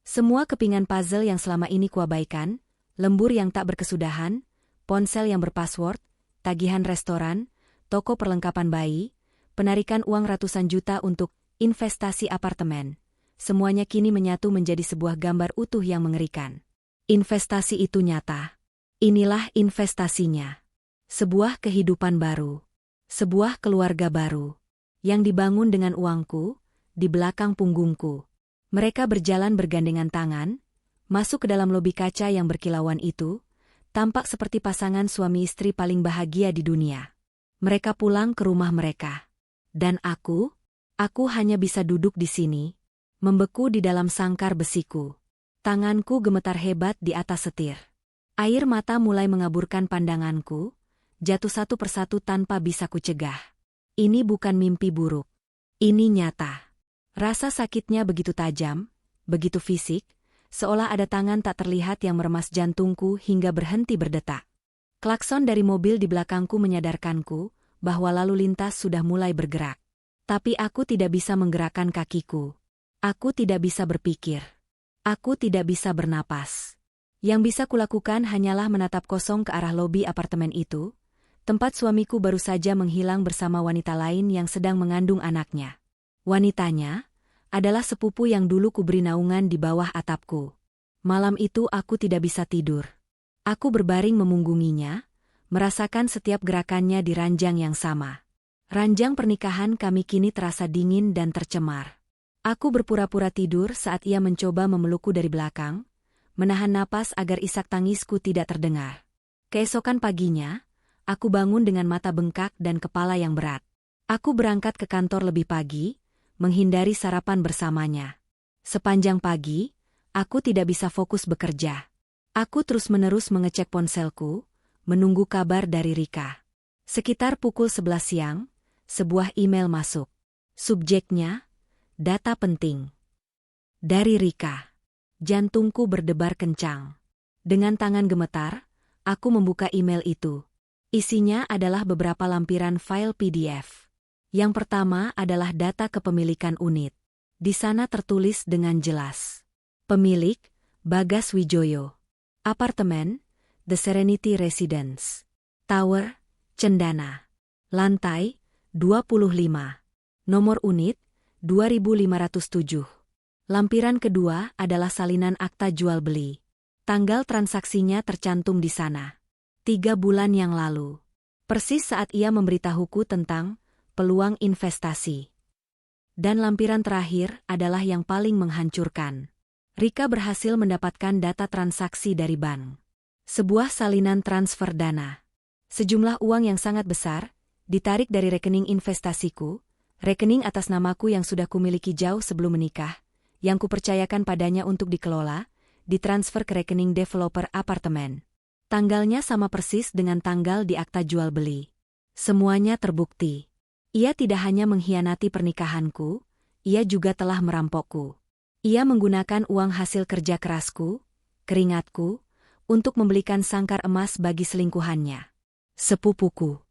Semua kepingan puzzle yang selama ini kuabaikan, lembur yang tak berkesudahan, ponsel yang berpassword, tagihan restoran, toko perlengkapan bayi, penarikan uang ratusan juta untuk investasi apartemen. Semuanya kini menyatu menjadi sebuah gambar utuh yang mengerikan. Investasi itu nyata. Inilah investasinya. Sebuah kehidupan baru. Sebuah keluarga baru. Yang dibangun dengan uangku, di belakang punggungku. Mereka berjalan bergandengan tangan, masuk ke dalam lobi kaca yang berkilauan itu, tampak seperti pasangan suami istri paling bahagia di dunia. Mereka pulang ke rumah mereka. Dan aku hanya bisa duduk di sini, membeku di dalam sangkar besiku. Tanganku gemetar hebat di atas setir. Air mata mulai mengaburkan pandanganku, jatuh satu persatu tanpa bisa kucegah. Ini bukan mimpi buruk. Ini nyata. Rasa sakitnya begitu tajam, begitu fisik, seolah ada tangan tak terlihat yang meremas jantungku hingga berhenti berdetak. Klakson dari mobil di belakangku menyadarkanku bahwa lalu lintas sudah mulai bergerak. Tapi aku tidak bisa menggerakkan kakiku. Aku tidak bisa berpikir. Aku tidak bisa bernapas. Yang bisa kulakukan hanyalah menatap kosong ke arah lobi apartemen itu, tempat suamiku baru saja menghilang bersama wanita lain yang sedang mengandung anaknya. Wanitanya adalah sepupu yang dulu kuberi naungan di bawah atapku. Malam itu aku tidak bisa tidur. Aku berbaring memunggunginya, merasakan setiap gerakannya di ranjang yang sama. Ranjang pernikahan kami kini terasa dingin dan tercemar. Aku berpura-pura tidur saat ia mencoba memelukku dari belakang, menahan napas agar isak tangisku tidak terdengar. Keesokan paginya, aku bangun dengan mata bengkak dan kepala yang berat. Aku berangkat ke kantor lebih pagi, menghindari sarapan bersamanya. Sepanjang pagi, aku tidak bisa fokus bekerja. Aku terus-menerus mengecek ponselku, menunggu kabar dari Rika. Sekitar pukul 11 siang, sebuah email masuk. Subjeknya, data penting. Dari Rika. Jantungku berdebar kencang. Dengan tangan gemetar, aku membuka email itu. Isinya adalah beberapa lampiran file PDF. Yang pertama adalah data kepemilikan unit. Di sana tertulis dengan jelas. Pemilik, Bagas Wijoyo. Apartemen, The Serenity Residence. Tower, Cendana. Lantai, 25. Nomor unit, 2507. Lampiran kedua adalah salinan akta jual beli. Tanggal transaksinya tercantum di sana. 3 bulan yang lalu. Persis saat ia memberitahuku tentang peluang investasi. Dan lampiran terakhir adalah yang paling menghancurkan. Rika berhasil mendapatkan data transaksi dari bank. Sebuah salinan transfer dana. Sejumlah uang yang sangat besar, ditarik dari rekening investasiku, rekening atas namaku yang sudah kumiliki jauh sebelum menikah, yang kupercayakan padanya untuk dikelola, ditransfer ke rekening developer apartemen. Tanggalnya sama persis dengan tanggal di akta jual beli. Semuanya terbukti. Ia tidak hanya mengkhianati pernikahanku, ia juga telah merampokku. Ia menggunakan uang hasil kerja kerasku, keringatku, untuk membelikan sangkar emas bagi selingkuhannya. Sepupuku.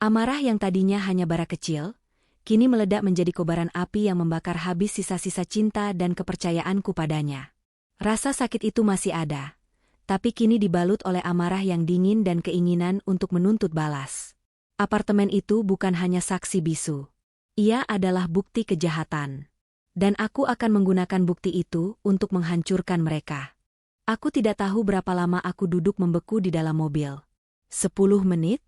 Amarah yang tadinya hanya bara kecil, kini meledak menjadi kobaran api yang membakar habis sisa-sisa cinta dan kepercayaanku padanya. Rasa sakit itu masih ada, tapi kini dibalut oleh amarah yang dingin dan keinginan untuk menuntut balas. Apartemen itu bukan hanya saksi bisu. Ia adalah bukti kejahatan. Dan aku akan menggunakan bukti itu untuk menghancurkan mereka. Aku tidak tahu berapa lama aku duduk membeku di dalam mobil. 10 menit?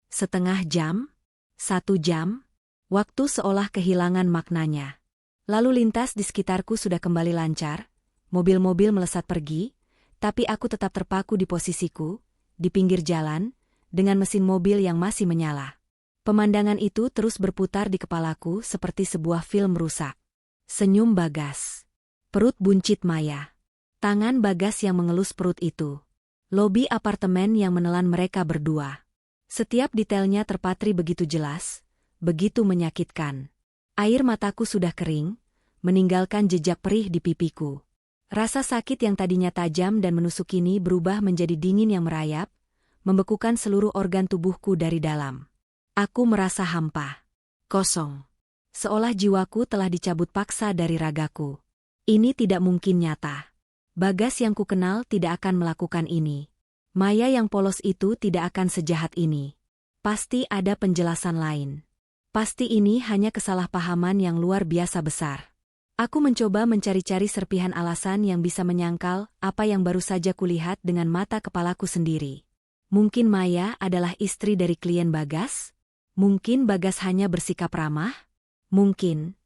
Setengah jam? 1 jam? Waktu seolah kehilangan maknanya. Lalu lintas di sekitarku sudah kembali lancar, mobil-mobil melesat pergi, tapi aku tetap terpaku di posisiku, di pinggir jalan, dengan mesin mobil yang masih menyala. Pemandangan itu terus berputar di kepalaku seperti sebuah film rusak. Senyum Bagas. Perut buncit Maya. Tangan Bagas yang mengelus perut itu. Lobi apartemen yang menelan mereka berdua. Setiap detailnya terpatri begitu jelas, begitu menyakitkan. Air mataku sudah kering, meninggalkan jejak perih di pipiku. Rasa sakit yang tadinya tajam dan menusuk kini berubah menjadi dingin yang merayap, membekukan seluruh organ tubuhku dari dalam. Aku merasa hampa. Kosong. Seolah jiwaku telah dicabut paksa dari ragaku. Ini tidak mungkin nyata. Bagas yang kukenal tidak akan melakukan ini. Maya yang polos itu tidak akan sejahat ini. Pasti ada penjelasan lain. Pasti ini hanya kesalahpahaman yang luar biasa besar. Aku mencoba mencari-cari serpihan alasan yang bisa menyangkal apa yang baru saja kulihat dengan mata kepalaku sendiri. Mungkin Maya adalah istri dari klien Bagas? Mungkin Bagas hanya bersikap ramah? Mungkin.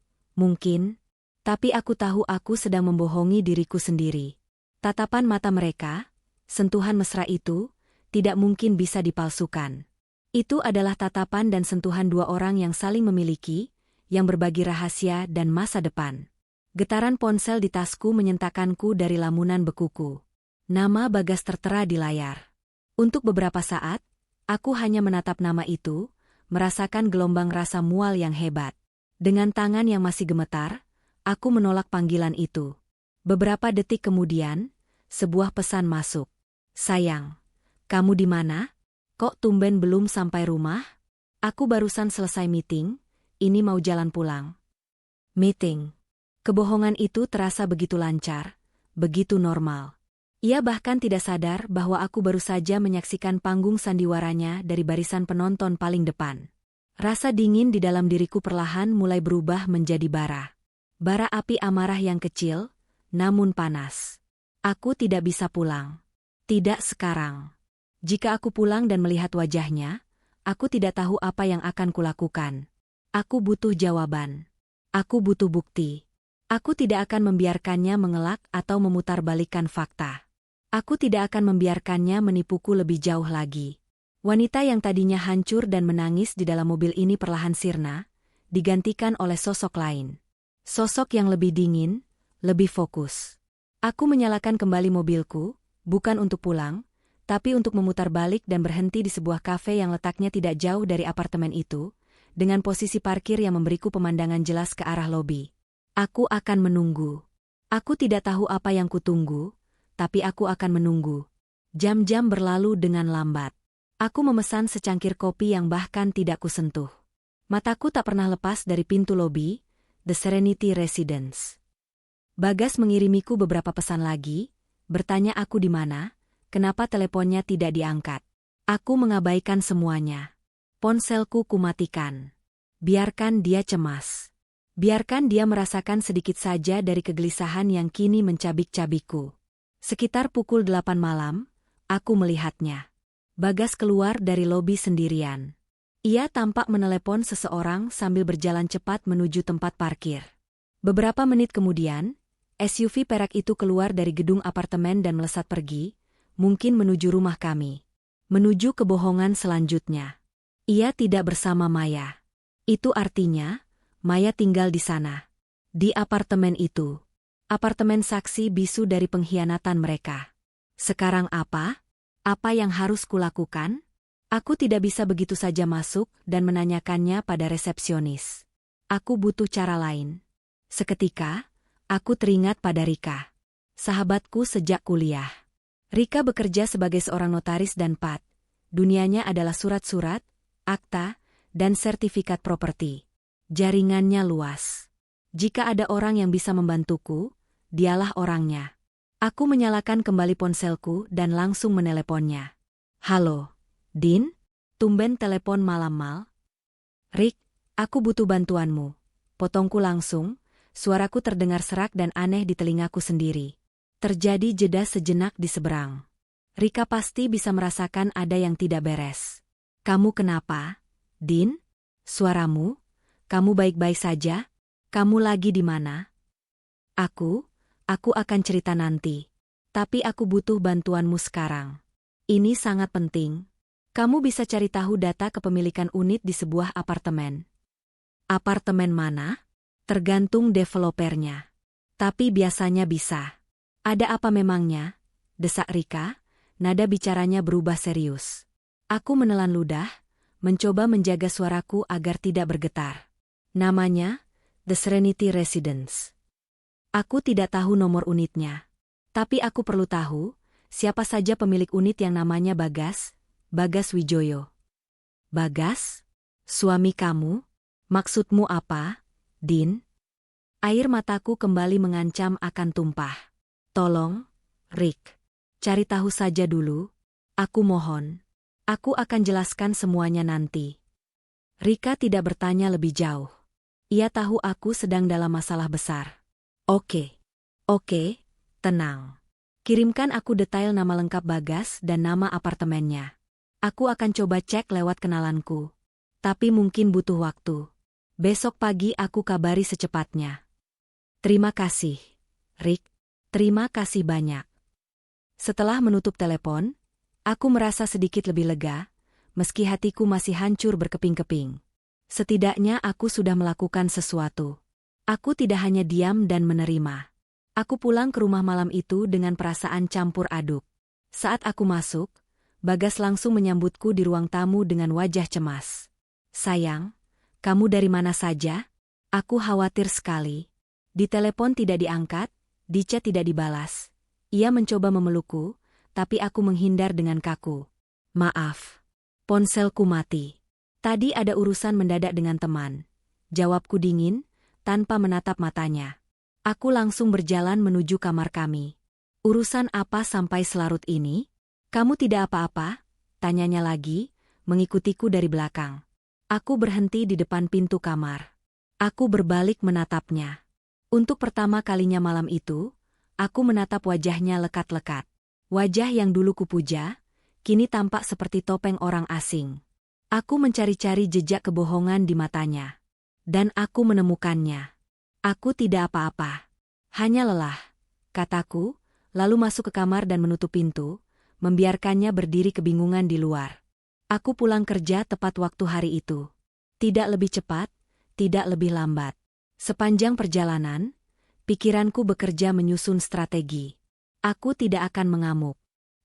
Tapi aku tahu aku sedang membohongi diriku sendiri. Tatapan mata mereka, sentuhan mesra itu, tidak mungkin bisa dipalsukan. Itu adalah tatapan dan sentuhan dua orang yang saling memiliki, yang berbagi rahasia dan masa depan. Getaran ponsel di tasku menyentakanku dari lamunan bekuku. Nama Bagas tertera di layar. Untuk beberapa saat, aku hanya menatap nama itu, merasakan gelombang rasa mual yang hebat. Dengan tangan yang masih gemetar, aku menolak panggilan itu. Beberapa detik kemudian, sebuah pesan masuk. "Sayang, kamu di mana? Kok tumben belum sampai rumah? Aku barusan selesai meeting, ini mau jalan pulang." Meeting. Kebohongan itu terasa begitu lancar, begitu normal. Ia bahkan tidak sadar bahwa aku baru saja menyaksikan panggung sandiwaranya dari barisan penonton paling depan. Rasa dingin di dalam diriku perlahan mulai berubah menjadi bara. Bara api amarah yang kecil, namun panas. Aku tidak bisa pulang. Tidak sekarang. Jika aku pulang dan melihat wajahnya, aku tidak tahu apa yang akan kulakukan. Aku butuh jawaban. Aku butuh bukti. Aku tidak akan membiarkannya mengelak atau memutarbalikkan fakta. Aku tidak akan membiarkannya menipuku lebih jauh lagi. Wanita yang tadinya hancur dan menangis di dalam mobil ini perlahan sirna, digantikan oleh sosok lain. Sosok yang lebih dingin, lebih fokus. Aku menyalakan kembali mobilku, bukan untuk pulang, tapi untuk memutar balik dan berhenti di sebuah kafe yang letaknya tidak jauh dari apartemen itu, dengan posisi parkir yang memberiku pemandangan jelas ke arah lobi. Aku akan menunggu. Aku tidak tahu apa yang kutunggu, tapi aku akan menunggu. Jam-jam berlalu dengan lambat. Aku memesan secangkir kopi yang bahkan tidak kusentuh. Mataku tak pernah lepas dari pintu lobi, The Serenity Residence. Bagas mengirimiku beberapa pesan lagi, bertanya aku di mana, kenapa teleponnya tidak diangkat. Aku mengabaikan semuanya. Ponselku kumatikan. Biarkan dia cemas. Biarkan dia merasakan sedikit saja dari kegelisahan yang kini mencabik-cabikku. Sekitar pukul 8 malam, aku melihatnya. Bagas keluar dari lobi sendirian. Ia tampak menelepon seseorang sambil berjalan cepat menuju tempat parkir. Beberapa menit kemudian, SUV perak itu keluar dari gedung apartemen dan melesat pergi, mungkin menuju rumah kami. Menuju kebohongan selanjutnya. Ia tidak bersama Maya. Itu artinya, Maya tinggal di sana. Di apartemen itu. Apartemen saksi bisu dari pengkhianatan mereka. Sekarang apa? Apa yang harus kulakukan? Aku tidak bisa begitu saja masuk dan menanyakannya pada resepsionis. Aku butuh cara lain. Seketika, aku teringat pada Rika. Sahabatku sejak kuliah. Rika bekerja sebagai seorang notaris dan pat. Dunianya adalah surat-surat, akta, dan sertifikat properti. Jaringannya luas. Jika ada orang yang bisa membantuku, dialah orangnya. Aku menyalakan kembali ponselku dan langsung meneleponnya. "Halo, Din? Tumben telepon malam-mal?" "Rick, aku butuh bantuanmu." Potongku langsung, suaraku terdengar serak dan aneh di telingaku sendiri. Terjadi jeda sejenak di seberang. Rika pasti bisa merasakan ada yang tidak beres. "Kamu kenapa, Din? Suaramu? Kamu baik-baik saja? Kamu lagi di mana?" Aku akan cerita nanti. Tapi aku butuh bantuanmu sekarang. Ini sangat penting. Kamu bisa cari tahu data kepemilikan unit di sebuah apartemen. Apartemen mana? Tergantung developernya. Tapi biasanya bisa. Ada apa memangnya? Desak Rika, nada bicaranya berubah serius. Aku menelan ludah, mencoba menjaga suaraku agar tidak bergetar. Namanya, The Serenity Residence. Aku tidak tahu nomor unitnya. Tapi aku perlu tahu, siapa saja pemilik unit yang namanya Bagas, Bagas Wijoyo. Bagas? Suami kamu? Maksudmu apa? Din? Air mataku kembali mengancam akan tumpah. Tolong, Rick. Cari tahu saja dulu. Aku mohon. Aku akan jelaskan semuanya nanti. Rika tidak bertanya lebih jauh. Ia tahu aku sedang dalam masalah besar. Oke, tenang. Kirimkan aku detail nama lengkap Bagas dan nama apartemennya. Aku akan coba cek lewat kenalanku. Tapi mungkin butuh waktu. Besok pagi aku kabari secepatnya. Terima kasih, Rick. Terima kasih banyak. Setelah menutup telepon, aku merasa sedikit lebih lega, meski hatiku masih hancur berkeping-keping. Setidaknya aku sudah melakukan sesuatu. Aku tidak hanya diam dan menerima. Aku pulang ke rumah malam itu dengan perasaan campur aduk. Saat aku masuk, Bagas langsung menyambutku di ruang tamu dengan wajah cemas. Sayang, kamu dari mana saja? Aku khawatir sekali. Di telepon tidak diangkat, di chat tidak dibalas. Ia mencoba memelukku, tapi aku menghindar dengan kaku. Maaf, ponselku mati. Tadi ada urusan mendadak dengan teman. Jawabku dingin, tanpa menatap matanya. Aku langsung berjalan menuju kamar kami. Urusan apa sampai selarut ini? Kamu tidak apa-apa? Tanyanya lagi, mengikutiku dari belakang. Aku berhenti di depan pintu kamar. Aku berbalik menatapnya. Untuk pertama kalinya malam itu, aku menatap wajahnya lekat-lekat. Wajah yang dulu kupuja, kini tampak seperti topeng orang asing. Aku mencari-cari jejak kebohongan di matanya. Dan aku menemukannya. Aku tidak apa-apa. Hanya lelah, kataku, lalu masuk ke kamar dan menutup pintu, membiarkannya berdiri kebingungan di luar. Aku pulang kerja tepat waktu hari itu. Tidak lebih cepat, tidak lebih lambat. Sepanjang perjalanan, pikiranku bekerja menyusun strategi. Aku tidak akan mengamuk.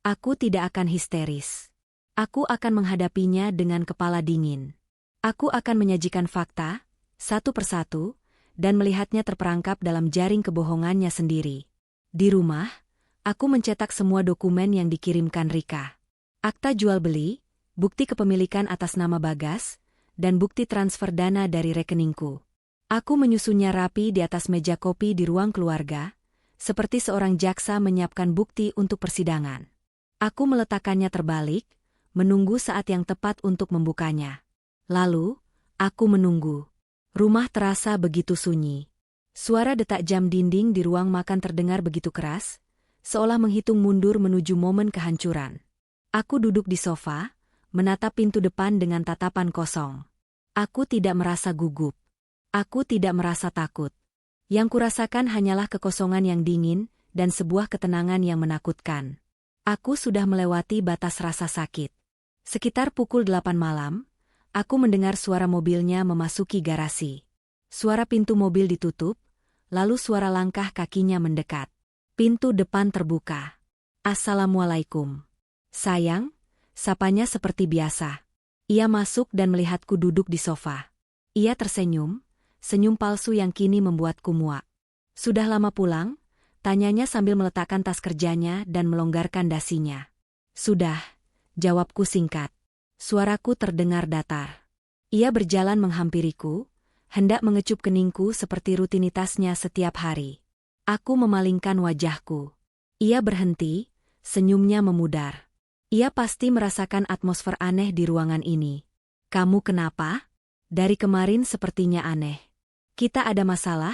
Aku tidak akan histeris. Aku akan menghadapinya dengan kepala dingin. Aku akan menyajikan fakta, satu persatu, dan melihatnya terperangkap dalam jaring kebohongannya sendiri. Di rumah, aku mencetak semua dokumen yang dikirimkan Rika. Akta jual beli, bukti kepemilikan atas nama Bagas, dan bukti transfer dana dari rekeningku. Aku menyusunnya rapi di atas meja kopi di ruang keluarga, seperti seorang jaksa menyiapkan bukti untuk persidangan. Aku meletakkannya terbalik, menunggu saat yang tepat untuk membukanya. Lalu, aku menunggu. Rumah terasa begitu sunyi. Suara detak jam dinding di ruang makan terdengar begitu keras, seolah menghitung mundur menuju momen kehancuran. Aku duduk di sofa, menatap pintu depan dengan tatapan kosong. Aku tidak merasa gugup. Aku tidak merasa takut. Yang kurasakan hanyalah kekosongan yang dingin dan sebuah ketenangan yang menakutkan. Aku sudah melewati batas rasa sakit. Sekitar pukul 8 malam, aku mendengar suara mobilnya memasuki garasi. Suara pintu mobil ditutup, lalu suara langkah kakinya mendekat. Pintu depan terbuka. Assalamualaikum. Sayang, sapanya seperti biasa. Ia masuk dan melihatku duduk di sofa. Ia tersenyum, senyum palsu yang kini membuatku muak. Sudah lama pulang? Tanyanya sambil meletakkan tas kerjanya dan melonggarkan dasinya. Sudah, jawabku singkat. Suaraku terdengar datar. Ia berjalan menghampiriku, hendak mengecup keningku seperti rutinitasnya setiap hari. Aku memalingkan wajahku. Ia berhenti, senyumnya memudar. Ia pasti merasakan atmosfer aneh di ruangan ini. Kamu kenapa? Dari kemarin sepertinya aneh. Kita ada masalah?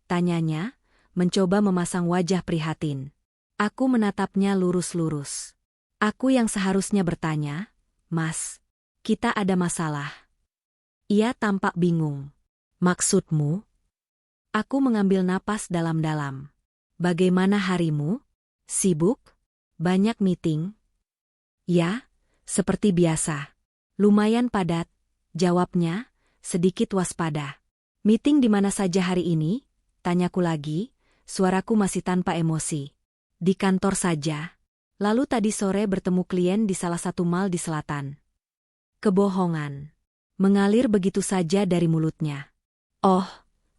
Tanyanya, mencoba memasang wajah prihatin. Aku menatapnya lurus-lurus. Aku yang seharusnya bertanya, Mas, kita ada masalah. Ia tampak bingung. Maksudmu? Aku mengambil napas dalam-dalam. Bagaimana harimu? Sibuk? Banyak meeting? Ya, seperti biasa. Lumayan padat, jawabnya, sedikit waspada. Meeting di mana saja hari ini? Tanyaku lagi, suaraku masih tanpa emosi. Di kantor saja. Lalu tadi sore bertemu klien di salah satu mall di selatan. Kebohongan. Mengalir begitu saja dari mulutnya. Oh,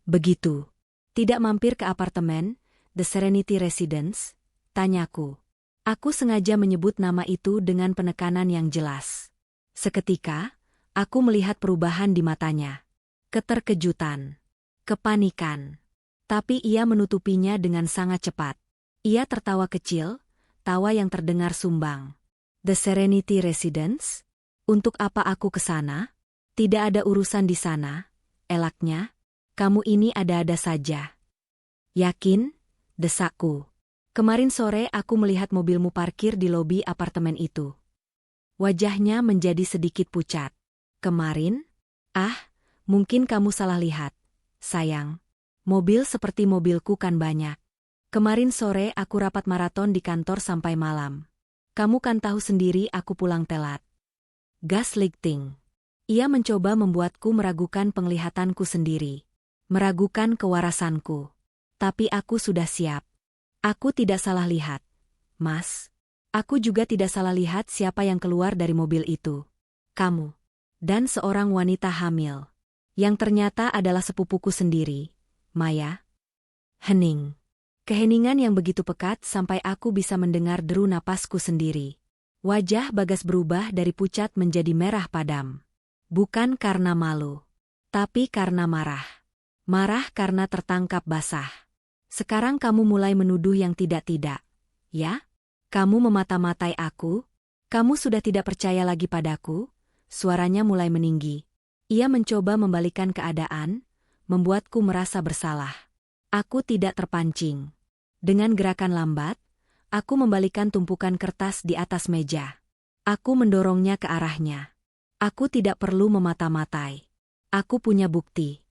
begitu. Tidak mampir ke apartemen, The Serenity Residence? Tanyaku. Aku sengaja menyebut nama itu dengan penekanan yang jelas. Seketika, aku melihat perubahan di matanya. Keterkejutan. Kepanikan. Tapi ia menutupinya dengan sangat cepat. Ia tertawa kecil, tawa yang terdengar sumbang. The Serenity Residence? Untuk apa aku ke sana? Tidak ada urusan di sana, elaknya. Kamu ini ada-ada saja. Yakin? Desakku. Kemarin sore aku melihat mobilmu parkir di lobi apartemen itu. Wajahnya menjadi sedikit pucat. Kemarin? Ah, mungkin kamu salah lihat. Sayang, mobil seperti mobilku kan banyak. Kemarin sore aku rapat maraton di kantor sampai malam. Kamu kan tahu sendiri aku pulang telat. Gaslighting. Ia mencoba membuatku meragukan penglihatanku sendiri. Meragukan kewarasanku. Tapi aku sudah siap. Aku tidak salah lihat. Mas, aku juga tidak salah lihat siapa yang keluar dari mobil itu. Kamu. Dan seorang wanita hamil. Yang ternyata adalah sepupuku sendiri, Maya. Hening. Keheningan yang begitu pekat sampai aku bisa mendengar deru napasku sendiri. Wajah Bagas berubah dari pucat menjadi merah padam. Bukan karena malu, tapi karena marah. Marah karena tertangkap basah. Sekarang kamu mulai menuduh yang tidak-tidak, ya? Kamu memata-matai aku? Kamu sudah tidak percaya lagi padaku? Suaranya mulai meninggi. Ia mencoba membalikan keadaan, membuatku merasa bersalah. Aku tidak terpancing. Dengan gerakan lambat, aku membalikan tumpukan kertas di atas meja. Aku mendorongnya ke arahnya. Aku tidak perlu memata-matai. Aku punya bukti.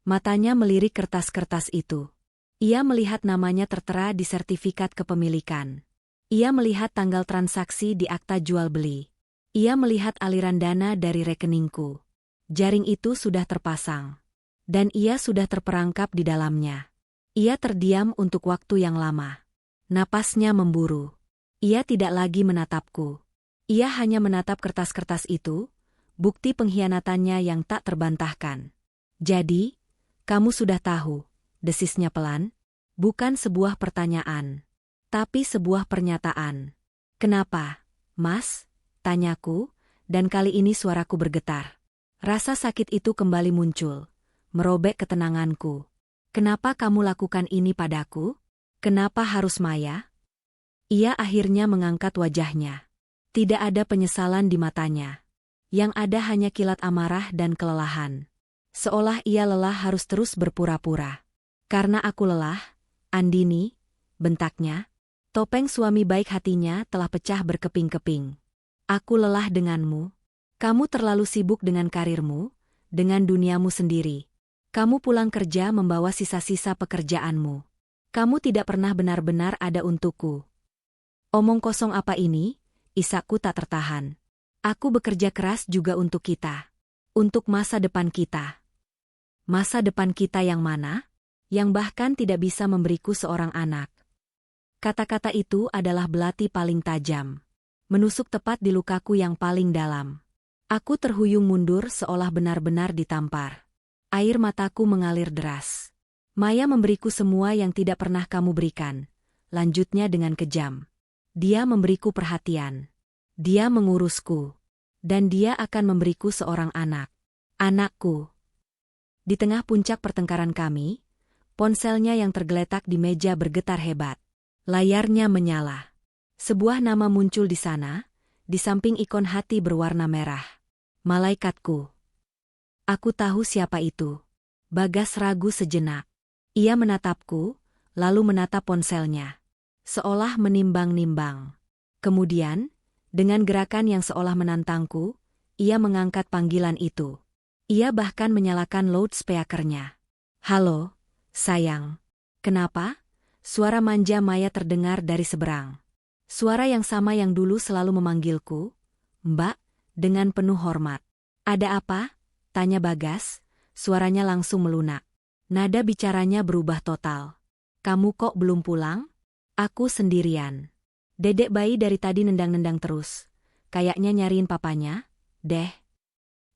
Matanya melirik kertas-kertas itu. Ia melihat namanya tertera di sertifikat kepemilikan. Ia melihat tanggal transaksi di akta jual beli. Ia melihat aliran dana dari rekeningku. Jaring itu sudah terpasang. Dan ia sudah terperangkap di dalamnya. Ia terdiam untuk waktu yang lama. Napasnya memburu. Ia tidak lagi menatapku. Ia hanya menatap kertas-kertas itu, bukti pengkhianatannya yang tak terbantahkan. Jadi, kamu sudah tahu, desisnya pelan, bukan sebuah pertanyaan, tapi sebuah pernyataan. Kenapa, Mas? Tanyaku, dan kali ini suaraku bergetar. Rasa sakit itu kembali muncul, merobek ketenanganku. Kenapa kamu lakukan ini padaku? Kenapa harus Maya? Ia akhirnya mengangkat wajahnya. Tidak ada penyesalan di matanya. Yang ada hanya kilat amarah dan kelelahan. Seolah ia lelah harus terus berpura-pura. Karena aku lelah, Andini, bentaknya. Topeng suami baik hatinya telah pecah berkeping-keping. Aku lelah denganmu. Kamu terlalu sibuk dengan karirmu, dengan duniamu sendiri. Kamu pulang kerja membawa sisa-sisa pekerjaanmu. Kamu tidak pernah benar-benar ada untukku. Omong kosong apa ini? Isakku tak tertahan. Aku bekerja keras juga untuk kita. Untuk masa depan kita. Masa depan kita yang mana? Yang bahkan tidak bisa memberiku seorang anak. Kata-kata itu adalah belati paling tajam. Menusuk tepat di lukaku yang paling dalam. Aku terhuyung mundur seolah benar-benar ditampar. Air mataku mengalir deras. Maya memberiku semua yang tidak pernah kamu berikan. Lanjutnya dengan kejam. Dia memberiku perhatian. Dia mengurusku. Dan dia akan memberiku seorang anak. Anakku. Di tengah puncak pertengkaran kami, ponselnya yang tergeletak di meja bergetar hebat. Layarnya menyala. Sebuah nama muncul di sana, di samping ikon hati berwarna merah. Malaikatku. Aku tahu siapa itu. Bagas ragu sejenak. Ia menatapku, lalu menatap ponselnya. Seolah menimbang-nimbang. Kemudian, dengan gerakan yang seolah menantangku, ia mengangkat panggilan itu. Ia bahkan menyalakan loudspeakernya. Halo, sayang. Kenapa? Suara manja Maya terdengar dari seberang. Suara yang sama yang dulu selalu memanggilku, Mbak, dengan penuh hormat. Ada apa? Tanya Bagas, suaranya langsung melunak. Nada bicaranya berubah total. Kamu kok belum pulang? Aku sendirian. Dedek bayi dari tadi nendang-nendang terus. Kayaknya nyariin papanya, deh.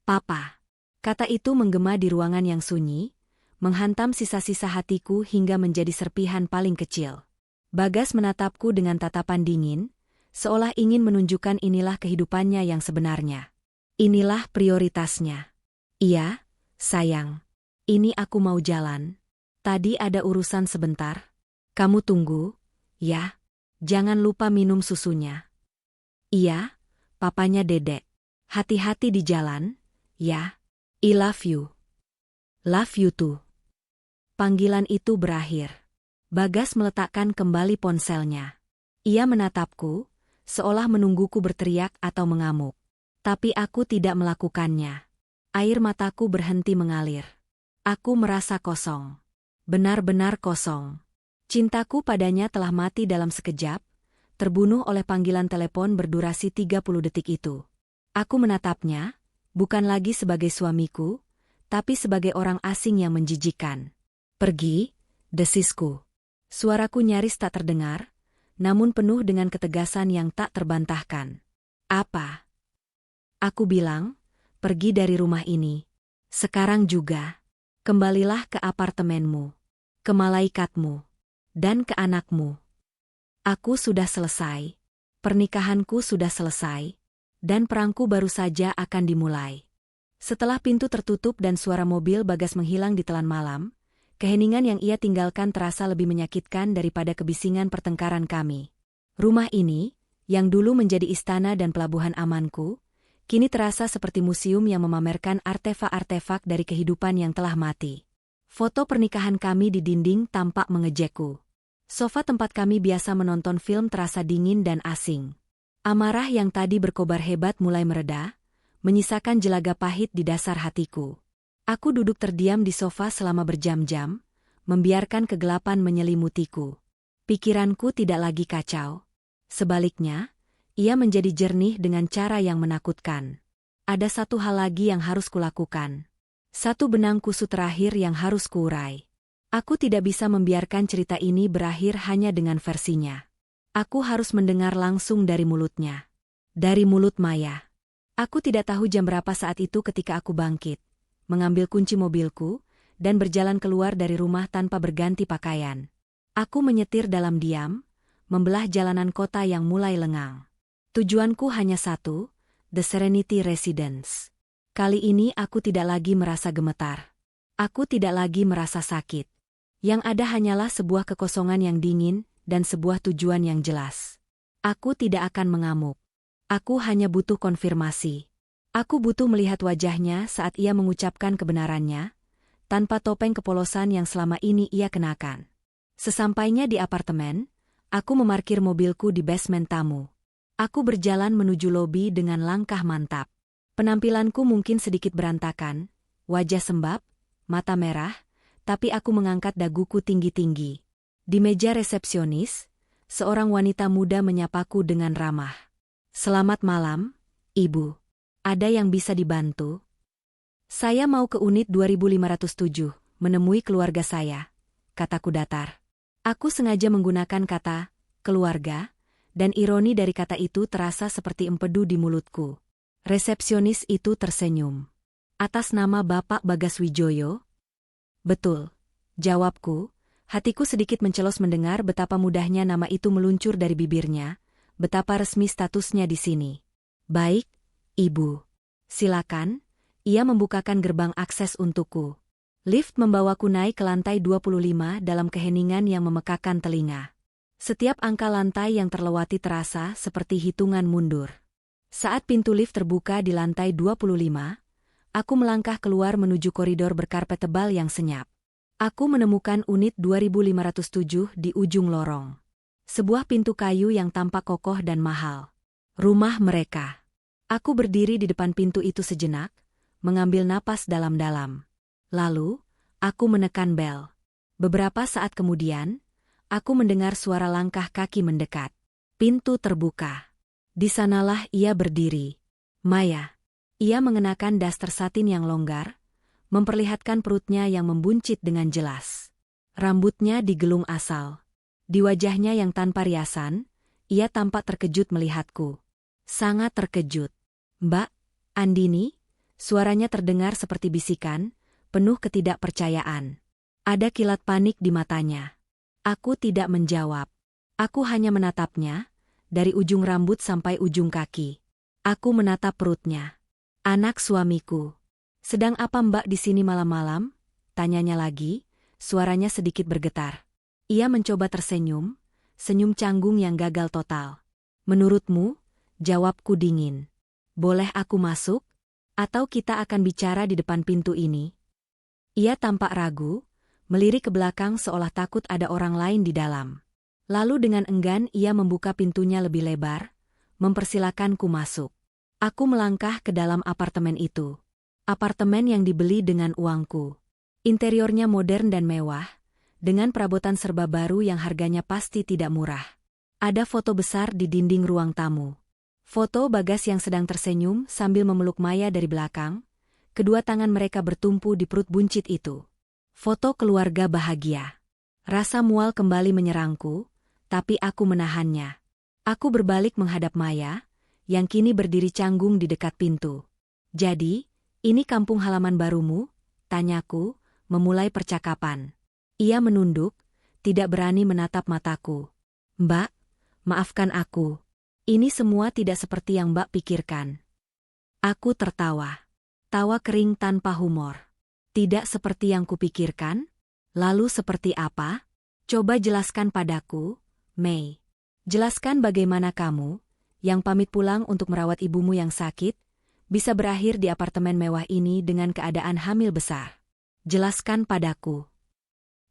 Papa. Kata itu menggema di ruangan yang sunyi, menghantam sisa-sisa hatiku hingga menjadi serpihan paling kecil. Bagas menatapku dengan tatapan dingin, seolah ingin menunjukkan inilah kehidupannya yang sebenarnya. Inilah prioritasnya. Iya, sayang. Ini aku mau jalan. Tadi ada urusan sebentar. Kamu tunggu, ya. Jangan lupa minum susunya. Iya, papanya Dedek. Hati-hati di jalan, ya. I love you. Love you too. Panggilan itu berakhir. Bagas meletakkan kembali ponselnya. Ia menatapku, seolah menungguku berteriak atau mengamuk. Tapi aku tidak melakukannya. Air mataku berhenti mengalir. Aku merasa kosong. Benar-benar kosong. Cintaku padanya telah mati dalam sekejap, terbunuh oleh panggilan telepon berdurasi 30 detik itu. Aku menatapnya, bukan lagi sebagai suamiku, tapi sebagai orang asing yang menjijikkan. Pergi, desisku. Suaraku nyaris tak terdengar, namun penuh dengan ketegasan yang tak terbantahkan. Apa? Aku bilang, pergi dari rumah ini. Sekarang juga. Kembalilah ke apartemenmu, ke malaikatmu, dan ke anakmu. Aku sudah selesai. Pernikahanku sudah selesai. Dan perangku baru saja akan dimulai. Setelah pintu tertutup dan suara mobil Bagas menghilang di telan malam, keheningan yang ia tinggalkan terasa lebih menyakitkan daripada kebisingan pertengkaran kami. Rumah ini, yang dulu menjadi istana dan pelabuhan amanku, kini terasa seperti museum yang memamerkan artefak-artefak dari kehidupan yang telah mati. Foto pernikahan kami di dinding tampak mengejekku. Sofa tempat kami biasa menonton film terasa dingin dan asing. Amarah yang tadi berkobar hebat mulai mereda, menyisakan jelaga pahit di dasar hatiku. Aku duduk terdiam di sofa selama berjam-jam, membiarkan kegelapan menyelimutiku. Pikiranku tidak lagi kacau. Sebaliknya, ia menjadi jernih dengan cara yang menakutkan. Ada satu hal lagi yang harus kulakukan. Satu benang kusut terakhir yang harus kuurai. Aku tidak bisa membiarkan cerita ini berakhir hanya dengan versinya. Aku harus mendengar langsung dari mulutnya. Dari mulut Maya. Aku tidak tahu jam berapa saat itu ketika aku bangkit, mengambil kunci mobilku, dan berjalan keluar dari rumah tanpa berganti pakaian. Aku menyetir dalam diam, membelah jalanan kota yang mulai lengang. Tujuanku hanya satu, The Serenity Residence. Kali ini aku tidak lagi merasa gemetar. Aku tidak lagi merasa sakit. Yang ada hanyalah sebuah kekosongan yang dingin, dan sebuah tujuan yang jelas. Aku tidak akan mengamuk. Aku hanya butuh konfirmasi. Aku butuh melihat wajahnya saat ia mengucapkan kebenarannya, tanpa topeng kepolosan yang selama ini ia kenakan. Sesampainya di apartemen, aku memarkir mobilku di basement tamu. Aku berjalan menuju lobi dengan langkah mantap. Penampilanku mungkin sedikit berantakan, wajah sembab, mata merah, tapi aku mengangkat daguku tinggi-tinggi. Di meja resepsionis, seorang wanita muda menyapaku dengan ramah. "Selamat malam, Ibu. Ada yang bisa dibantu?" "Saya mau ke unit 2507, menemui keluarga saya," kataku datar. Aku sengaja menggunakan kata keluarga, dan ironi dari kata itu terasa seperti empedu di mulutku. Resepsionis itu tersenyum. "Atas nama Bapak Bagas Wijoyo?" "Betul," jawabku. Hatiku sedikit mencelos mendengar betapa mudahnya nama itu meluncur dari bibirnya, betapa resmi statusnya di sini. "Baik, Ibu. Silakan." Ia membukakan gerbang akses untukku. Lift membawaku naik ke lantai 25 dalam keheningan yang memekakan telinga. Setiap angka lantai yang terlewati terasa seperti hitungan mundur. Saat pintu lift terbuka di lantai 25, aku melangkah keluar menuju koridor berkarpet tebal yang senyap. Aku menemukan unit 2507 di ujung lorong. Sebuah pintu kayu yang tampak kokoh dan mahal. Rumah mereka. Aku berdiri di depan pintu itu sejenak, mengambil napas dalam-dalam. Lalu, aku menekan bel. Beberapa saat kemudian, aku mendengar suara langkah kaki mendekat. Pintu terbuka. Di sanalah ia berdiri. Maya. Ia mengenakan daster satin yang longgar, memperlihatkan perutnya yang membuncit dengan jelas. Rambutnya digelung asal. Di wajahnya yang tanpa riasan, ia tampak terkejut melihatku. Sangat terkejut. "Mbak Andini?" Suaranya terdengar seperti bisikan, penuh ketidakpercayaan. Ada kilat panik di matanya. Aku tidak menjawab. Aku hanya menatapnya, dari ujung rambut sampai ujung kaki. Aku menatap perutnya. "Anak suamiku. Sedang apa Mbak di sini malam-malam?" tanyanya lagi, suaranya sedikit bergetar. Ia mencoba tersenyum, senyum canggung yang gagal total. Menurutmu? Jawabku dingin. Boleh aku masuk? Atau kita akan bicara di depan pintu ini? Ia tampak ragu, melirik ke belakang seolah takut ada orang lain di dalam. Lalu dengan enggan ia membuka pintunya lebih lebar, mempersilakanku masuk. Aku melangkah ke dalam apartemen itu. Apartemen yang dibeli dengan uangku. Interiornya modern dan mewah, dengan perabotan serba baru yang harganya pasti tidak murah. Ada foto besar di dinding ruang tamu. Foto Bagas yang sedang tersenyum sambil memeluk Maya dari belakang, kedua tangan mereka bertumpu di perut buncit itu. Foto keluarga bahagia. Rasa mual kembali menyerangku, tapi aku menahannya. Aku berbalik menghadap Maya, yang kini berdiri canggung di dekat pintu. Jadi, ini kampung halaman barumu? Tanyaku, memulai percakapan. Ia menunduk, tidak berani menatap mataku. Mbak, maafkan aku. Ini semua tidak seperti yang Mbak pikirkan. Aku tertawa. Tawa kering tanpa humor. Tidak seperti yang kupikirkan? Lalu seperti apa? Coba jelaskan padaku, Mei. Jelaskan bagaimana kamu, yang pamit pulang untuk merawat ibumu yang sakit, bisa berakhir di apartemen mewah ini dengan keadaan hamil besar. Jelaskan padaku.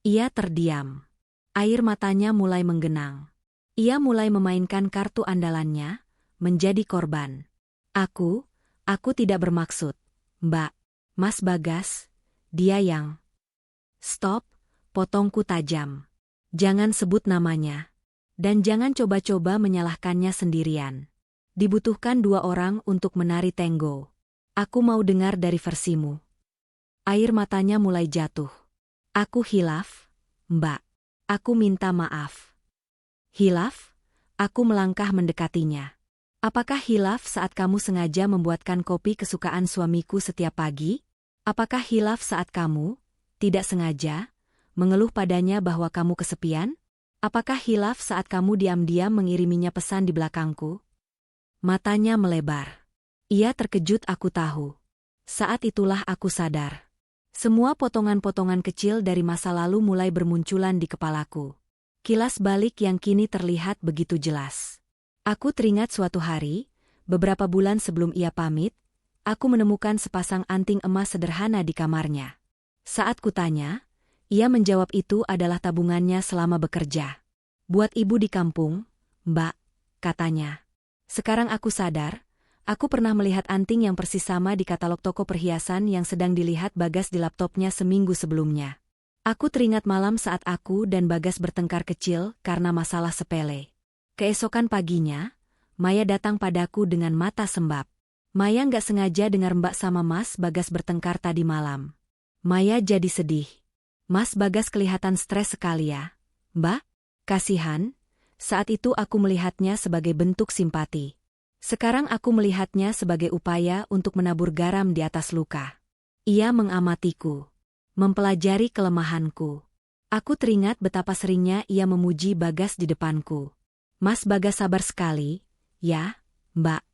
Ia terdiam. Air matanya mulai menggenang. Ia mulai memainkan kartu andalannya, menjadi korban. Aku tidak bermaksud, Mbak. Mas Bagas, dia yang... Stop, potongku tajam. Jangan sebut namanya. Dan jangan coba-coba menyalahkannya sendirian. Dibutuhkan 2 orang untuk menari tango. Aku mau dengar dari versimu. Air matanya mulai jatuh. Aku hilaf, Mbak. Aku minta maaf. Hilaf? Aku melangkah mendekatinya. Apakah hilaf saat kamu sengaja membuatkan kopi kesukaan suamiku setiap pagi? Apakah hilaf saat kamu, tidak sengaja, mengeluh padanya bahwa kamu kesepian? Apakah hilaf saat kamu diam-diam mengiriminya pesan di belakangku? Matanya melebar. Ia terkejut, aku tahu. Saat itulah aku sadar. Semua potongan-potongan kecil dari masa lalu mulai bermunculan di kepalaku. Kilas balik yang kini terlihat begitu jelas. Aku teringat suatu hari, beberapa bulan sebelum ia pamit, aku menemukan sepasang anting emas sederhana di kamarnya. Saat kutanya, ia menjawab itu adalah tabungannya selama bekerja. Buat ibu di kampung, Mbak, katanya. Sekarang aku sadar, aku pernah melihat anting yang persis sama di katalog toko perhiasan yang sedang dilihat Bagas di laptopnya seminggu sebelumnya. Aku teringat malam saat aku dan Bagas bertengkar kecil karena masalah sepele. Keesokan paginya, Maya datang padaku dengan mata sembab. Maya nggak sengaja dengar Mbak sama Mas Bagas bertengkar tadi malam. Maya jadi sedih. Mas Bagas kelihatan stres sekali ya, Mbak? Kasihan. Saat itu aku melihatnya sebagai bentuk simpati. Sekarang aku melihatnya sebagai upaya untuk menabur garam di atas luka. Ia mengamatiku. Mempelajari kelemahanku. Aku teringat betapa seringnya ia memuji Bagas di depanku. Mas Bagas sabar sekali, ya, Mbak.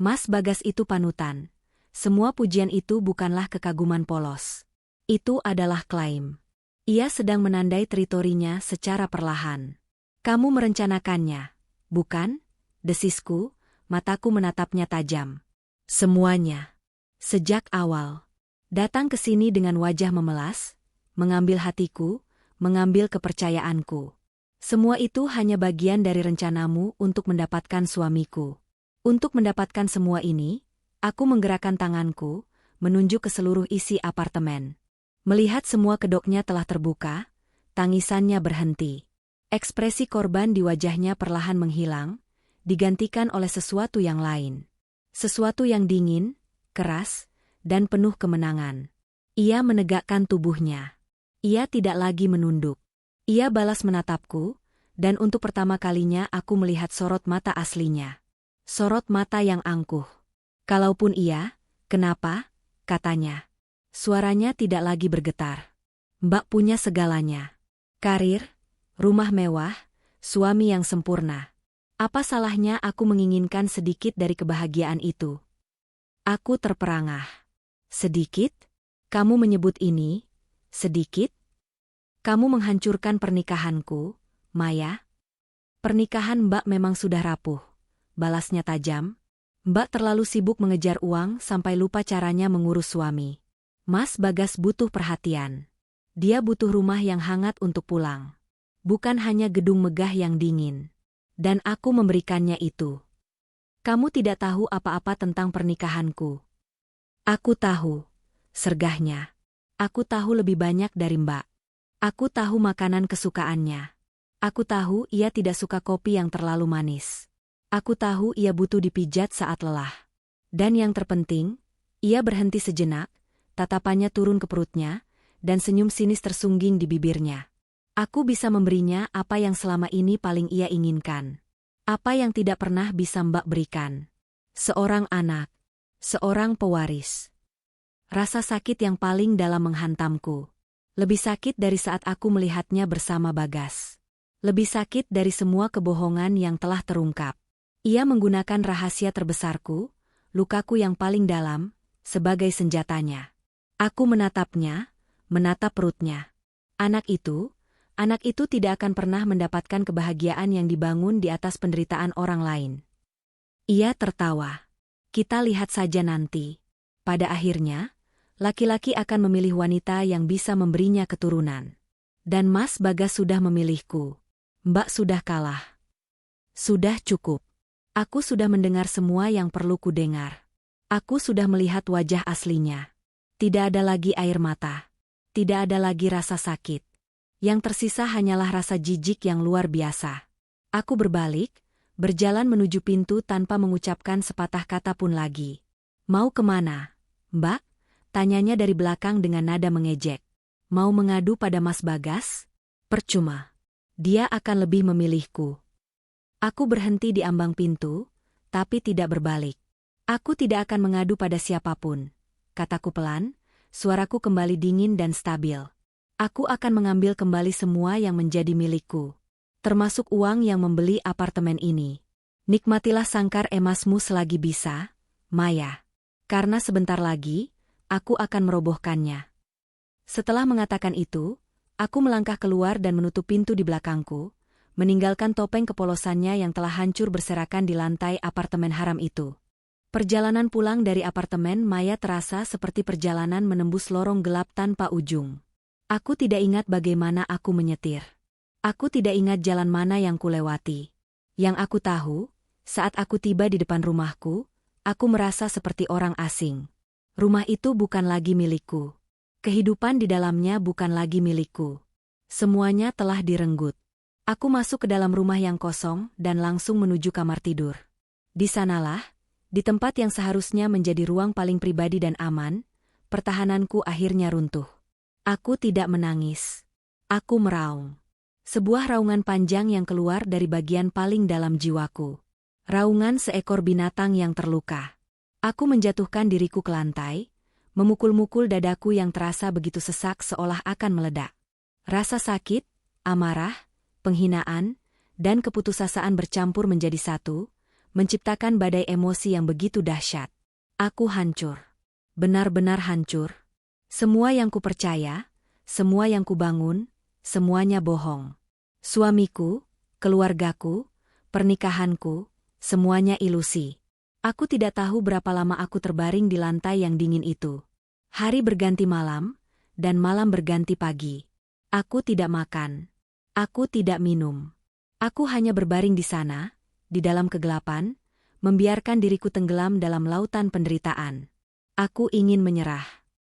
Mas Bagas itu panutan. Semua pujian itu bukanlah kekaguman polos. Itu adalah klaim. Ia sedang menandai teritorinya secara perlahan. Kamu merencanakannya, bukan? Desisku, mataku menatapnya tajam. Semuanya. Sejak awal. Datang ke sini dengan wajah memelas, mengambil hatiku, mengambil kepercayaanku. Semua itu hanya bagian dari rencanamu untuk mendapatkan suamiku. Untuk mendapatkan semua ini, aku menggerakkan tanganku, menunjuk ke seluruh isi apartemen. Melihat semua kedoknya telah terbuka, tangisannya berhenti. Ekspresi korban di wajahnya perlahan menghilang, digantikan oleh sesuatu yang lain. Sesuatu yang dingin, keras, dan penuh kemenangan. Ia menegakkan tubuhnya. Ia tidak lagi menunduk. Ia balas menatapku, dan untuk pertama kalinya aku melihat sorot mata aslinya. Sorot mata yang angkuh. Kalaupun iya, kenapa? Katanya. Suaranya tidak lagi bergetar. Mbak punya segalanya. Karir, rumah mewah, suami yang sempurna. Apa salahnya aku menginginkan sedikit dari kebahagiaan itu? Aku terperangah. Sedikit? Kamu menyebut ini Sedikit? Kamu menghancurkan pernikahanku, Maya. Pernikahan Mbak memang sudah rapuh, balasnya tajam. Mbak terlalu sibuk mengejar uang sampai lupa caranya mengurus suami. Mas Bagas butuh perhatian. Dia butuh rumah yang hangat untuk pulang. Bukan hanya gedung megah yang dingin. Dan aku memberikannya itu. Kamu tidak tahu apa-apa tentang pernikahanku. Aku tahu, sergahnya. Aku tahu lebih banyak dari Mbak. Aku tahu makanan kesukaannya. Aku tahu ia tidak suka kopi yang terlalu manis. Aku tahu ia butuh dipijat saat lelah. Dan yang terpenting, ia berhenti sejenak, tatapannya turun ke perutnya, dan senyum sinis tersungging di bibirnya. Aku bisa memberinya apa yang selama ini paling ia inginkan. Apa yang tidak pernah bisa Mbak berikan. Seorang anak. Seorang pewaris. Rasa sakit yang paling dalam menghantamku. Lebih sakit dari saat aku melihatnya bersama Bagas. Lebih sakit dari semua kebohongan yang telah terungkap. Ia menggunakan rahasia terbesarku, lukaku yang paling dalam, sebagai senjatanya. Aku menatapnya, menatap perutnya. Anak itu tidak akan pernah mendapatkan kebahagiaan yang dibangun di atas penderitaan orang lain. Ia tertawa. Kita lihat saja nanti. Pada akhirnya, laki-laki akan memilih wanita yang bisa memberinya keturunan. Dan Mas Bagas sudah memilihku. Mbak sudah kalah. Sudah cukup. Aku sudah mendengar semua yang perlu kudengar. Aku sudah melihat wajah aslinya. Tidak ada lagi air mata. Tidak ada lagi rasa sakit. Yang tersisa hanyalah rasa jijik yang luar biasa. Aku berbalik, berjalan menuju pintu tanpa mengucapkan sepatah kata pun lagi. Mau kemana, Mbak? Tanyanya dari belakang dengan nada mengejek. Mau mengadu pada Mas Bagas? Percuma. Dia akan lebih memilihku. Aku berhenti di ambang pintu, tapi tidak berbalik. Aku tidak akan mengadu pada siapapun. Kataku pelan, suaraku kembali dingin dan stabil. Aku akan mengambil kembali semua yang menjadi milikku. Termasuk uang yang membeli apartemen ini. Nikmatilah sangkar emasmu selagi bisa, Maya. Karena sebentar lagi, aku akan merobohkannya. Setelah mengatakan itu, aku melangkah keluar dan menutup pintu di belakangku, meninggalkan topeng kepolosannya yang telah hancur berserakan di lantai apartemen haram itu. Perjalanan pulang dari apartemen Maya terasa seperti perjalanan menembus lorong gelap tanpa ujung. Aku tidak ingat bagaimana aku menyetir. Aku tidak ingat jalan mana yang kulewati. Yang aku tahu, saat aku tiba di depan rumahku, aku merasa seperti orang asing. Rumah itu bukan lagi milikku. Kehidupan di dalamnya bukan lagi milikku. Semuanya telah direnggut. Aku masuk ke dalam rumah yang kosong dan langsung menuju kamar tidur. Di sanalah, di tempat yang seharusnya menjadi ruang paling pribadi dan aman, pertahananku akhirnya runtuh. Aku tidak menangis. Aku meraung. Sebuah raungan panjang yang keluar dari bagian paling dalam jiwaku. Raungan seekor binatang yang terluka. Aku menjatuhkan diriku ke lantai, memukul-mukul dadaku yang terasa begitu sesak seolah akan meledak. Rasa sakit, amarah, penghinaan, dan keputusasaan bercampur menjadi satu, menciptakan badai emosi yang begitu dahsyat. Aku hancur. Benar-benar hancur. Semua yang kupercaya, semua yang kubangun, semuanya bohong. Suamiku, keluargaku, pernikahanku, semuanya ilusi. Aku tidak tahu berapa lama aku terbaring di lantai yang dingin itu. Hari berganti malam, dan malam berganti pagi. Aku tidak makan. Aku tidak minum. Aku hanya berbaring di sana, di dalam kegelapan, membiarkan diriku tenggelam dalam lautan penderitaan. Aku ingin menyerah.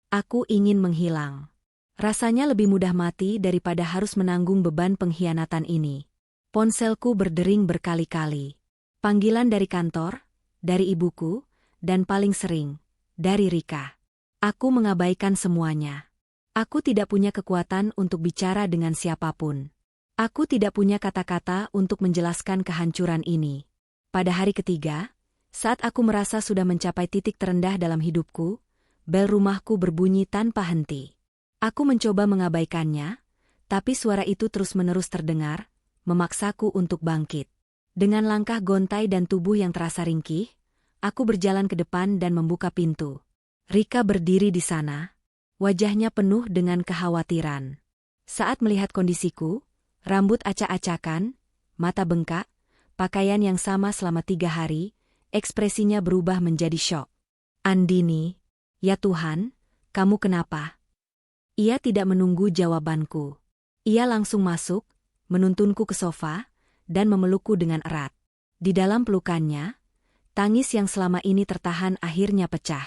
Aku ingin menghilang. Rasanya lebih mudah mati daripada harus menanggung beban pengkhianatan ini. Ponselku berdering berkali-kali. Panggilan dari kantor, dari ibuku, dan paling sering, dari Rika. Aku mengabaikan semuanya. Aku tidak punya kekuatan untuk bicara dengan siapapun. Aku tidak punya kata-kata untuk menjelaskan kehancuran ini. Pada hari ketiga, saat aku merasa sudah mencapai titik terendah dalam hidupku, bel rumahku berbunyi tanpa henti. Aku mencoba mengabaikannya, tapi suara itu terus-menerus terdengar, memaksaku untuk bangkit. Dengan langkah gontai dan tubuh yang terasa ringkih, aku berjalan ke depan dan membuka pintu. Rika berdiri di sana. Wajahnya penuh dengan kekhawatiran. Saat melihat kondisiku, rambut acak-acakan, mata bengkak, pakaian yang sama selama 3 hari, ekspresinya berubah menjadi syok. Andini, ya Tuhan, kamu kenapa? Ia tidak menunggu jawabanku. Ia langsung masuk, menuntunku ke sofa, dan memelukku dengan erat. Di dalam pelukannya, tangis yang selama ini tertahan akhirnya pecah.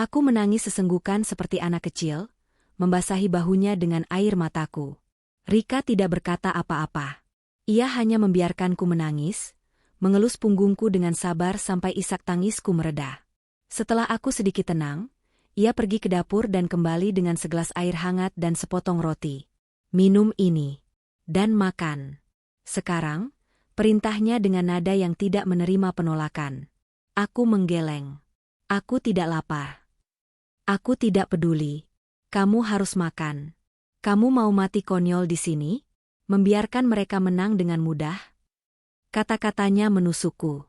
Aku menangis sesenggukan seperti anak kecil, membasahi bahunya dengan air mataku. Rika tidak berkata apa-apa. Ia hanya membiarkanku menangis, mengelus punggungku dengan sabar sampai isak tangisku mereda. Setelah aku sedikit tenang, ia pergi ke dapur dan kembali dengan segelas air hangat dan sepotong roti. Minum ini. Dan makan. Sekarang, perintahnya dengan nada yang tidak menerima penolakan. Aku menggeleng. Aku tidak lapar. Aku tidak peduli. Kamu harus makan. Kamu mau mati konyol di sini? Membiarkan mereka menang dengan mudah? Kata-katanya menusukku.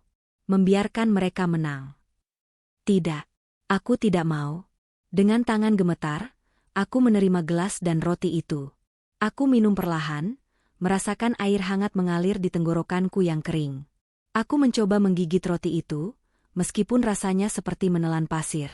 Membiarkan mereka menang. Tidak. Aku tidak mau. Dengan tangan gemetar, aku menerima gelas dan roti itu. Aku minum perlahan, merasakan air hangat mengalir di tenggorokanku yang kering. Aku mencoba menggigit roti itu, meskipun rasanya seperti menelan pasir.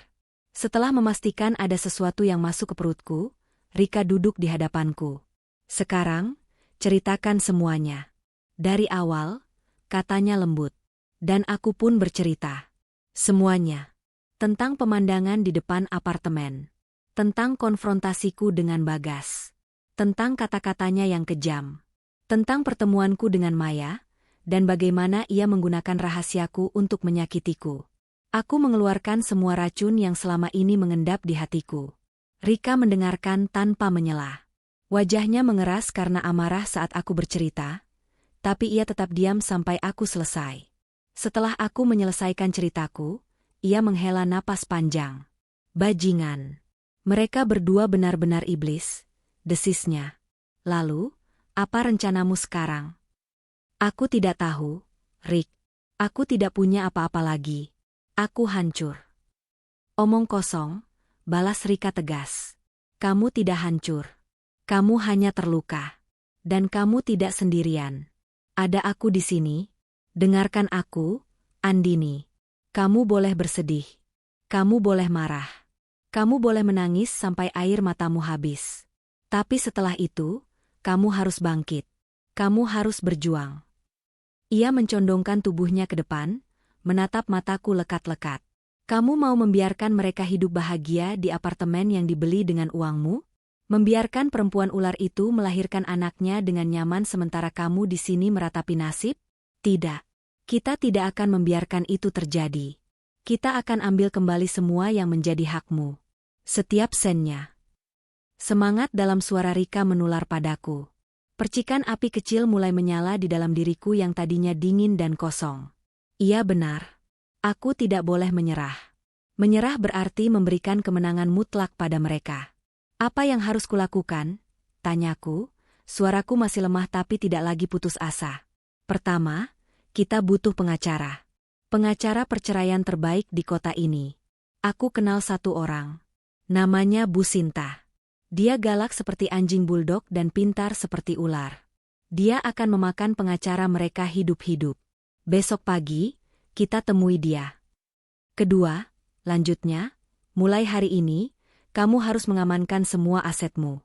Setelah memastikan ada sesuatu yang masuk ke perutku, Rika duduk di hadapanku. Sekarang, ceritakan semuanya. Dari awal, katanya lembut. Dan aku pun bercerita. Semuanya. Tentang pemandangan di depan apartemen. Tentang konfrontasiku dengan Bagas. Tentang kata-katanya yang kejam. Tentang pertemuanku dengan Maya, dan bagaimana ia menggunakan rahasiaku untuk menyakitiku. Aku mengeluarkan semua racun yang selama ini mengendap di hatiku. Rika mendengarkan tanpa menyela. Wajahnya mengeras karena amarah saat aku bercerita, tapi ia tetap diam sampai aku selesai. Setelah aku menyelesaikan ceritaku, ia menghela napas panjang. Bajingan. Mereka berdua benar-benar iblis, desisnya. Lalu, apa rencanamu sekarang? Aku tidak tahu, Rick. Aku tidak punya apa-apa lagi. Aku hancur. Omong kosong, balas Rika tegas. Kamu tidak hancur. Kamu hanya terluka. Dan kamu tidak sendirian. Ada aku di sini. Dengarkan aku, Andini. Kamu boleh bersedih. Kamu boleh marah. Kamu boleh menangis sampai air matamu habis. Tapi setelah itu, kamu harus bangkit. Kamu harus berjuang. Ia mencondongkan tubuhnya ke depan, menatap mataku lekat-lekat. Kamu mau membiarkan mereka hidup bahagia di apartemen yang dibeli dengan uangmu? Membiarkan perempuan ular itu melahirkan anaknya dengan nyaman sementara kamu di sini meratapi nasib? Tidak. Kita tidak akan membiarkan itu terjadi. Kita akan ambil kembali semua yang menjadi hakmu. Setiap sennya. Semangat dalam suara Rika menular padaku. Percikan api kecil mulai menyala di dalam diriku yang tadinya dingin dan kosong. Iya benar. Aku tidak boleh menyerah. Menyerah berarti memberikan kemenangan mutlak pada mereka. Apa yang harus kulakukan? Tanyaku, suaraku masih lemah tapi tidak lagi putus asa. Pertama, kita butuh pengacara. Pengacara perceraian terbaik di kota ini. Aku kenal satu orang. Namanya Bu Sinta. Dia galak seperti anjing buldog dan pintar seperti ular. Dia akan memakan pengacara mereka hidup-hidup. Besok pagi, kita temui dia. Kedua, lanjutnya, mulai hari ini, kamu harus mengamankan semua asetmu.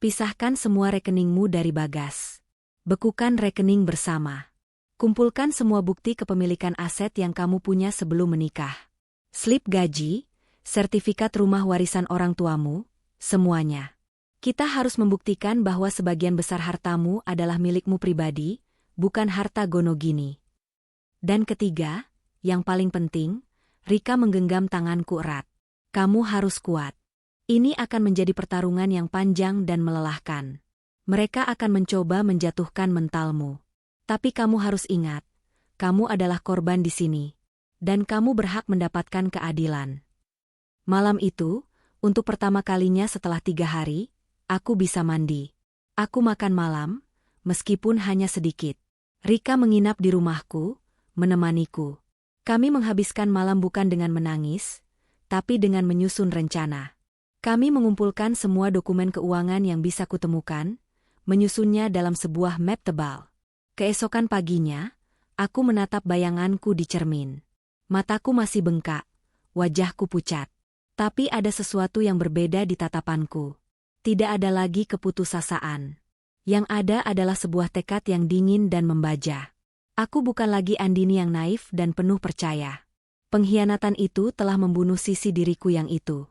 Pisahkan semua rekeningmu dari Bagas. Bekukan rekening bersama. Kumpulkan semua bukti kepemilikan aset yang kamu punya sebelum menikah. Slip gaji, sertifikat rumah warisan orang tuamu, semuanya. Kita harus membuktikan bahwa sebagian besar hartamu adalah milikmu pribadi, bukan harta Gonogini. Dan ketiga, yang paling penting, Rika menggenggam tanganku erat. Kamu harus kuat. Ini akan menjadi pertarungan yang panjang dan melelahkan. Mereka akan mencoba menjatuhkan mentalmu. Tapi kamu harus ingat, kamu adalah korban di sini. Dan kamu berhak mendapatkan keadilan. Malam itu, untuk pertama kalinya setelah 3 hari, aku bisa mandi. Aku makan malam, meskipun hanya sedikit. Rika menginap di rumahku, menemaniku. Kami menghabiskan malam bukan dengan menangis, tapi dengan menyusun rencana. Kami mengumpulkan semua dokumen keuangan yang bisa kutemukan, menyusunnya dalam sebuah map tebal. Keesokan paginya, aku menatap bayanganku di cermin. Mataku masih bengkak, wajahku pucat. Tapi ada sesuatu yang berbeda di tatapanku. Tidak ada lagi keputusasaan. Yang ada adalah sebuah tekad yang dingin dan membaja. Aku bukan lagi Andini yang naif dan penuh percaya. Pengkhianatan itu telah membunuh sisi diriku yang itu.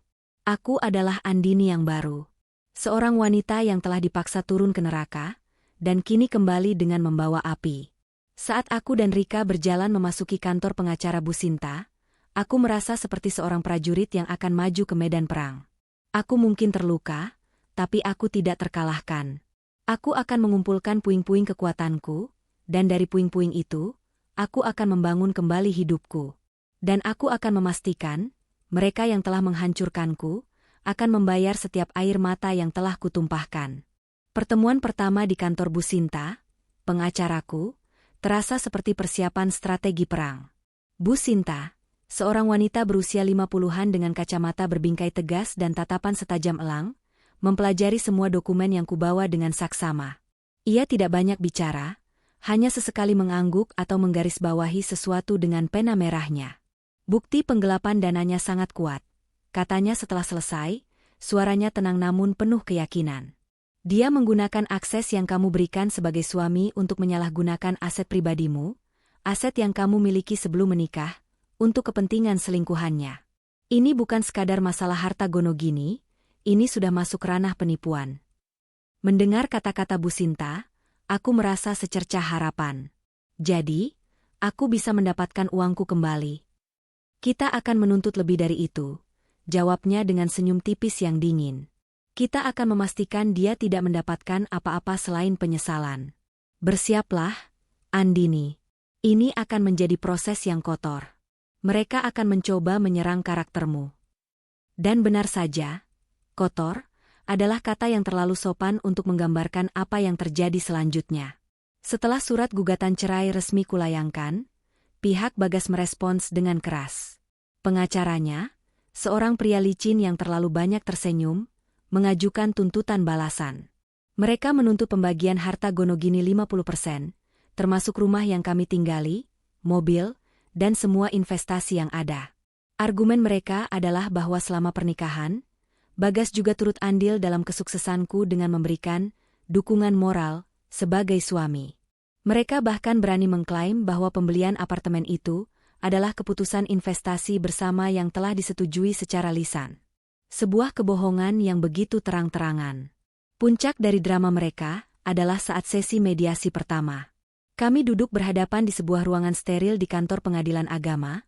Aku adalah Andini yang baru. Seorang wanita yang telah dipaksa turun ke neraka, dan kini kembali dengan membawa api. Saat aku dan Rika berjalan memasuki kantor pengacara Bu Sinta, aku merasa seperti seorang prajurit yang akan maju ke medan perang. Aku mungkin terluka, tapi aku tidak terkalahkan. Aku akan mengumpulkan puing-puing kekuatanku, dan dari puing-puing itu, aku akan membangun kembali hidupku. Dan aku akan memastikan, mereka yang telah menghancurkanku, akan membayar setiap air mata yang telah kutumpahkan. Pertemuan pertama di kantor Bu Sinta, pengacaraku, terasa seperti persiapan strategi perang. Bu Sinta, seorang wanita berusia 50-an dengan kacamata berbingkai tegas dan tatapan setajam elang, mempelajari semua dokumen yang kubawa dengan saksama. Ia tidak banyak bicara, hanya sesekali mengangguk atau menggarisbawahi sesuatu dengan pena merahnya. Bukti penggelapan dananya sangat kuat, katanya setelah selesai, suaranya tenang namun penuh keyakinan. Dia menggunakan akses yang kamu berikan sebagai suami untuk menyalahgunakan aset pribadimu, aset yang kamu miliki sebelum menikah, untuk kepentingan selingkuhannya. Ini bukan sekadar masalah harta gono gini, ini sudah masuk ranah penipuan. Mendengar kata-kata Bu Sinta, aku merasa secercah harapan. Jadi, aku bisa mendapatkan uangku kembali. Kita akan menuntut lebih dari itu, jawabnya dengan senyum tipis yang dingin. Kita akan memastikan dia tidak mendapatkan apa-apa selain penyesalan. Bersiaplah, Andini. Ini akan menjadi proses yang kotor. Mereka akan mencoba menyerang karaktermu. Dan benar saja, kotor adalah kata yang terlalu sopan untuk menggambarkan apa yang terjadi selanjutnya. Setelah surat gugatan cerai resmi kulayangkan, pihak Bagas merespons dengan keras. Pengacaranya, seorang pria licin yang terlalu banyak tersenyum, mengajukan tuntutan balasan. Mereka menuntut pembagian harta Gonogini 50%, termasuk rumah yang kami tinggali, mobil, dan semua investasi yang ada. Argumen mereka adalah bahwa selama pernikahan, Bagas juga turut andil dalam kesuksesanku dengan memberikan dukungan moral sebagai suami. Mereka bahkan berani mengklaim bahwa pembelian apartemen itu adalah keputusan investasi bersama yang telah disetujui secara lisan. Sebuah kebohongan yang begitu terang-terangan. Puncak dari drama mereka adalah saat sesi mediasi pertama. Kami duduk berhadapan di sebuah ruangan steril di kantor pengadilan agama,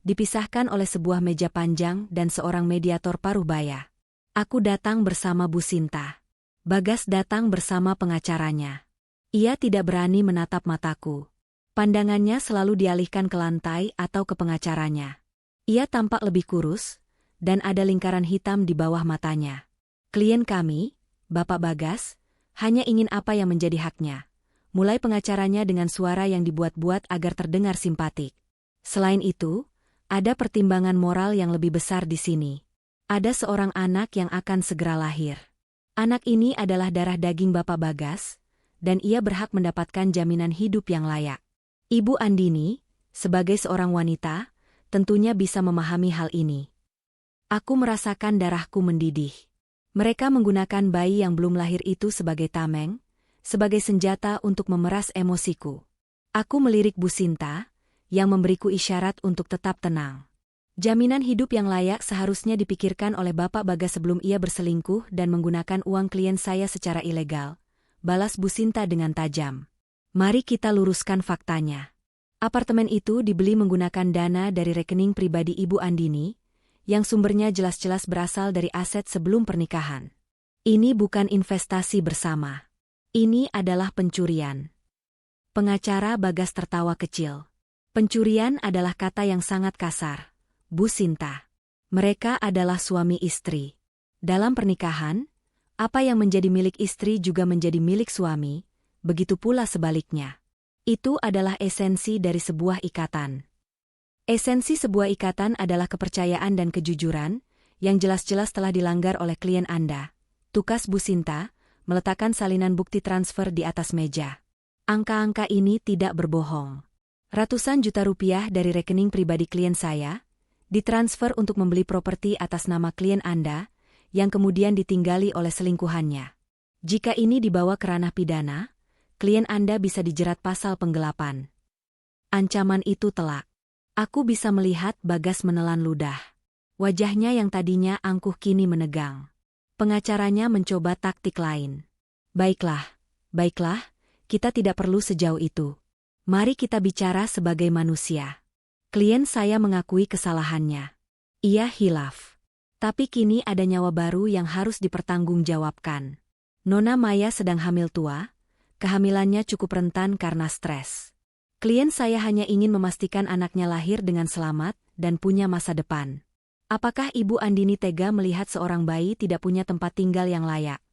dipisahkan oleh sebuah meja panjang dan seorang mediator paruh baya. Aku datang bersama Bu Sinta. Bagas datang bersama pengacaranya. Ia tidak berani menatap mataku. Pandangannya selalu dialihkan ke lantai atau ke pengacaranya. Ia tampak lebih kurus, dan ada lingkaran hitam di bawah matanya. Klien kami, Bapak Bagas, hanya ingin apa yang menjadi haknya. Mulai pengacaranya dengan suara yang dibuat-buat agar terdengar simpatik. Selain itu, ada pertimbangan moral yang lebih besar di sini. Ada seorang anak yang akan segera lahir. Anak ini adalah darah daging Bapak Bagas, dan ia berhak mendapatkan jaminan hidup yang layak. Ibu Andini, sebagai seorang wanita, tentunya bisa memahami hal ini. Aku merasakan darahku mendidih. Mereka menggunakan bayi yang belum lahir itu sebagai tameng, sebagai senjata untuk memeras emosiku. Aku melirik Bu Sinta, yang memberiku isyarat untuk tetap tenang. Jaminan hidup yang layak seharusnya dipikirkan oleh Bapak Bagas sebelum ia berselingkuh dan menggunakan uang klien saya secara ilegal, balas Bu Sinta dengan tajam. Mari kita luruskan faktanya. Apartemen itu dibeli menggunakan dana dari rekening pribadi Ibu Andini, yang sumbernya jelas-jelas berasal dari aset sebelum pernikahan. Ini bukan investasi bersama. Ini adalah pencurian. Pengacara Bagas tertawa kecil. Pencurian adalah kata yang sangat kasar, Bu Sinta. Mereka adalah suami istri. Dalam pernikahan, apa yang menjadi milik istri juga menjadi milik suami, begitu pula sebaliknya. Itu adalah esensi dari sebuah ikatan. Esensi sebuah ikatan adalah kepercayaan dan kejujuran, yang jelas-jelas telah dilanggar oleh klien Anda. Tukas Bu Sinta, meletakkan salinan bukti transfer di atas meja. Angka-angka ini tidak berbohong. Ratusan juta rupiah dari rekening pribadi klien saya ditransfer untuk membeli properti atas nama klien Anda, yang kemudian ditinggali oleh selingkuhannya. Jika ini dibawa ke ranah pidana, klien Anda bisa dijerat pasal penggelapan. Ancaman itu telak. Aku bisa melihat Bagas menelan ludah. Wajahnya yang tadinya angkuh kini menegang. Pengacaranya mencoba taktik lain. Baiklah, kita tidak perlu sejauh itu. Mari kita bicara sebagai manusia. Klien saya mengakui kesalahannya. Ia hilaf. Tapi kini ada nyawa baru yang harus dipertanggungjawabkan. Nona Maya sedang hamil tua, kehamilannya cukup rentan karena stres. Klien saya hanya ingin memastikan anaknya lahir dengan selamat dan punya masa depan. Apakah Ibu Andini tega melihat seorang bayi tidak punya tempat tinggal yang layak?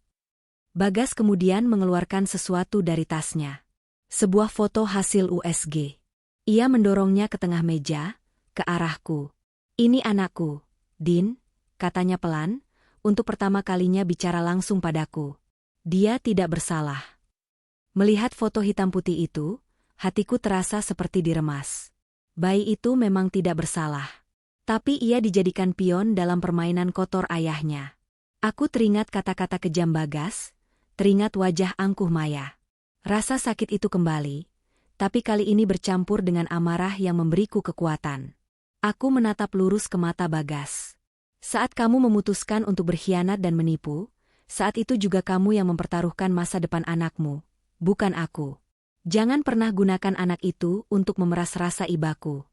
Bagas kemudian mengeluarkan sesuatu dari tasnya. Sebuah foto hasil USG. Ia mendorongnya ke tengah meja, ke arahku. Ini anakku, Din, katanya pelan, untuk pertama kalinya bicara langsung padaku. Dia tidak bersalah. Melihat foto hitam putih itu, hatiku terasa seperti diremas. Bayi itu memang tidak bersalah. Tapi ia dijadikan pion dalam permainan kotor ayahnya. Aku teringat kata-kata kejam Bagas, teringat wajah angkuh Maya. Rasa sakit itu kembali, tapi kali ini bercampur dengan amarah yang memberiku kekuatan. Aku menatap lurus ke mata Bagas. Saat kamu memutuskan untuk berkhianat dan menipu, saat itu juga kamu yang mempertaruhkan masa depan anakmu, bukan aku. Jangan pernah gunakan anak itu untuk memeras rasa ibaku.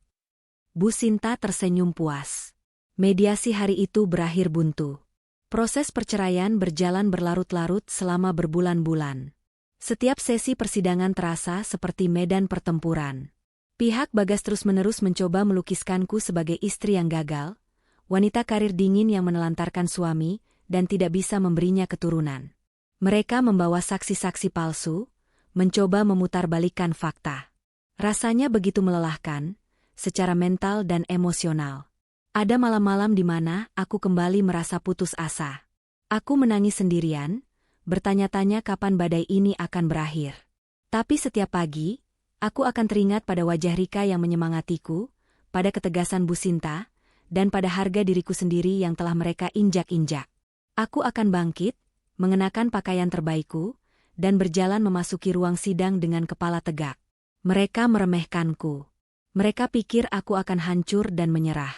Bu Sinta tersenyum puas. Mediasi hari itu berakhir buntu. Proses perceraian berjalan berlarut-larut selama berbulan-bulan. Setiap sesi persidangan terasa seperti medan pertempuran. Pihak Bagas terus-menerus mencoba melukiskanku sebagai istri yang gagal, wanita karir dingin yang menelantarkan suami dan tidak bisa memberinya keturunan. Mereka membawa saksi-saksi palsu, mencoba memutarbalikkan fakta. Rasanya begitu melelahkan, secara mental dan emosional. Ada malam-malam di mana aku kembali merasa putus asa. Aku menangis sendirian, bertanya-tanya kapan badai ini akan berakhir. Tapi setiap pagi, aku akan teringat pada wajah Rika yang menyemangatiku, pada ketegasan Bu Sinta, dan pada harga diriku sendiri yang telah mereka injak-injak. Aku akan bangkit, mengenakan pakaian terbaikku, dan berjalan memasuki ruang sidang dengan kepala tegak. Mereka meremehkanku. Mereka pikir aku akan hancur dan menyerah.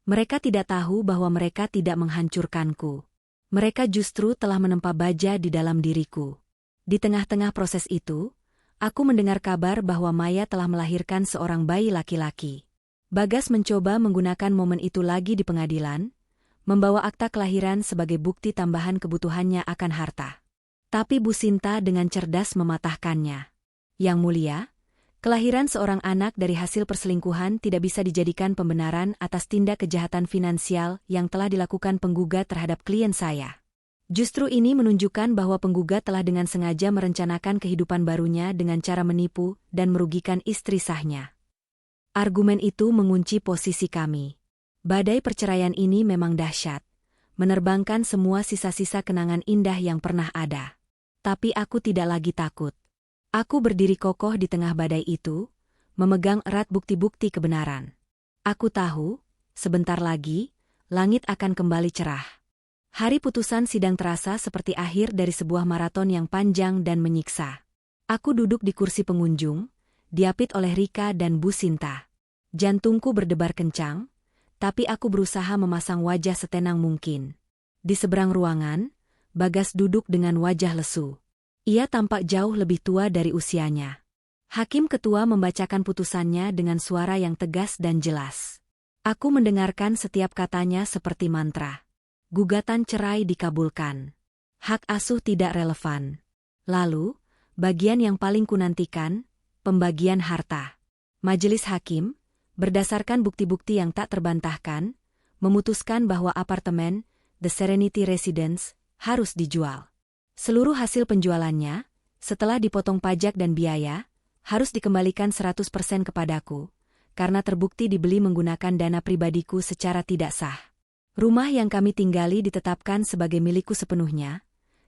Mereka tidak tahu bahwa mereka tidak menghancurkanku. Mereka justru telah menempa baja di dalam diriku. Di tengah-tengah proses itu, aku mendengar kabar bahwa Maya telah melahirkan seorang bayi laki-laki. Bagas mencoba menggunakan momen itu lagi di pengadilan, membawa akta kelahiran sebagai bukti tambahan kebutuhannya akan harta. Tapi Bu Sinta dengan cerdas mematahkannya. Yang mulia, kelahiran seorang anak dari hasil perselingkuhan tidak bisa dijadikan pembenaran atas tindak kejahatan finansial yang telah dilakukan penggugat terhadap klien saya. Justru ini menunjukkan bahwa penggugat telah dengan sengaja merencanakan kehidupan barunya dengan cara menipu dan merugikan istri sahnya. Argumen itu mengunci posisi kami. Badai perceraian ini memang dahsyat, menerbangkan semua sisa-sisa kenangan indah yang pernah ada. Tapi aku tidak lagi takut. Aku berdiri kokoh di tengah badai itu, memegang erat bukti-bukti kebenaran. Aku tahu, sebentar lagi, langit akan kembali cerah. Hari putusan sidang terasa seperti akhir dari sebuah maraton yang panjang dan menyiksa. Aku duduk di kursi pengunjung, diapit oleh Rika dan Bu Sinta. Jantungku berdebar kencang, tapi aku berusaha memasang wajah setenang mungkin. Di seberang ruangan, Bagas duduk dengan wajah lesu. Ia tampak jauh lebih tua dari usianya. Hakim ketua membacakan putusannya dengan suara yang tegas dan jelas. Aku mendengarkan setiap katanya seperti mantra. Gugatan cerai dikabulkan. Hak asuh tidak relevan. Lalu, bagian yang paling kunantikan, pembagian harta. Majelis hakim, berdasarkan bukti-bukti yang tak terbantahkan, memutuskan bahwa apartemen, The Serenity Residence, harus dijual. Seluruh hasil penjualannya, setelah dipotong pajak dan biaya, harus dikembalikan 100% kepadaku, karena terbukti dibeli menggunakan dana pribadiku secara tidak sah. Rumah yang kami tinggali ditetapkan sebagai milikku sepenuhnya,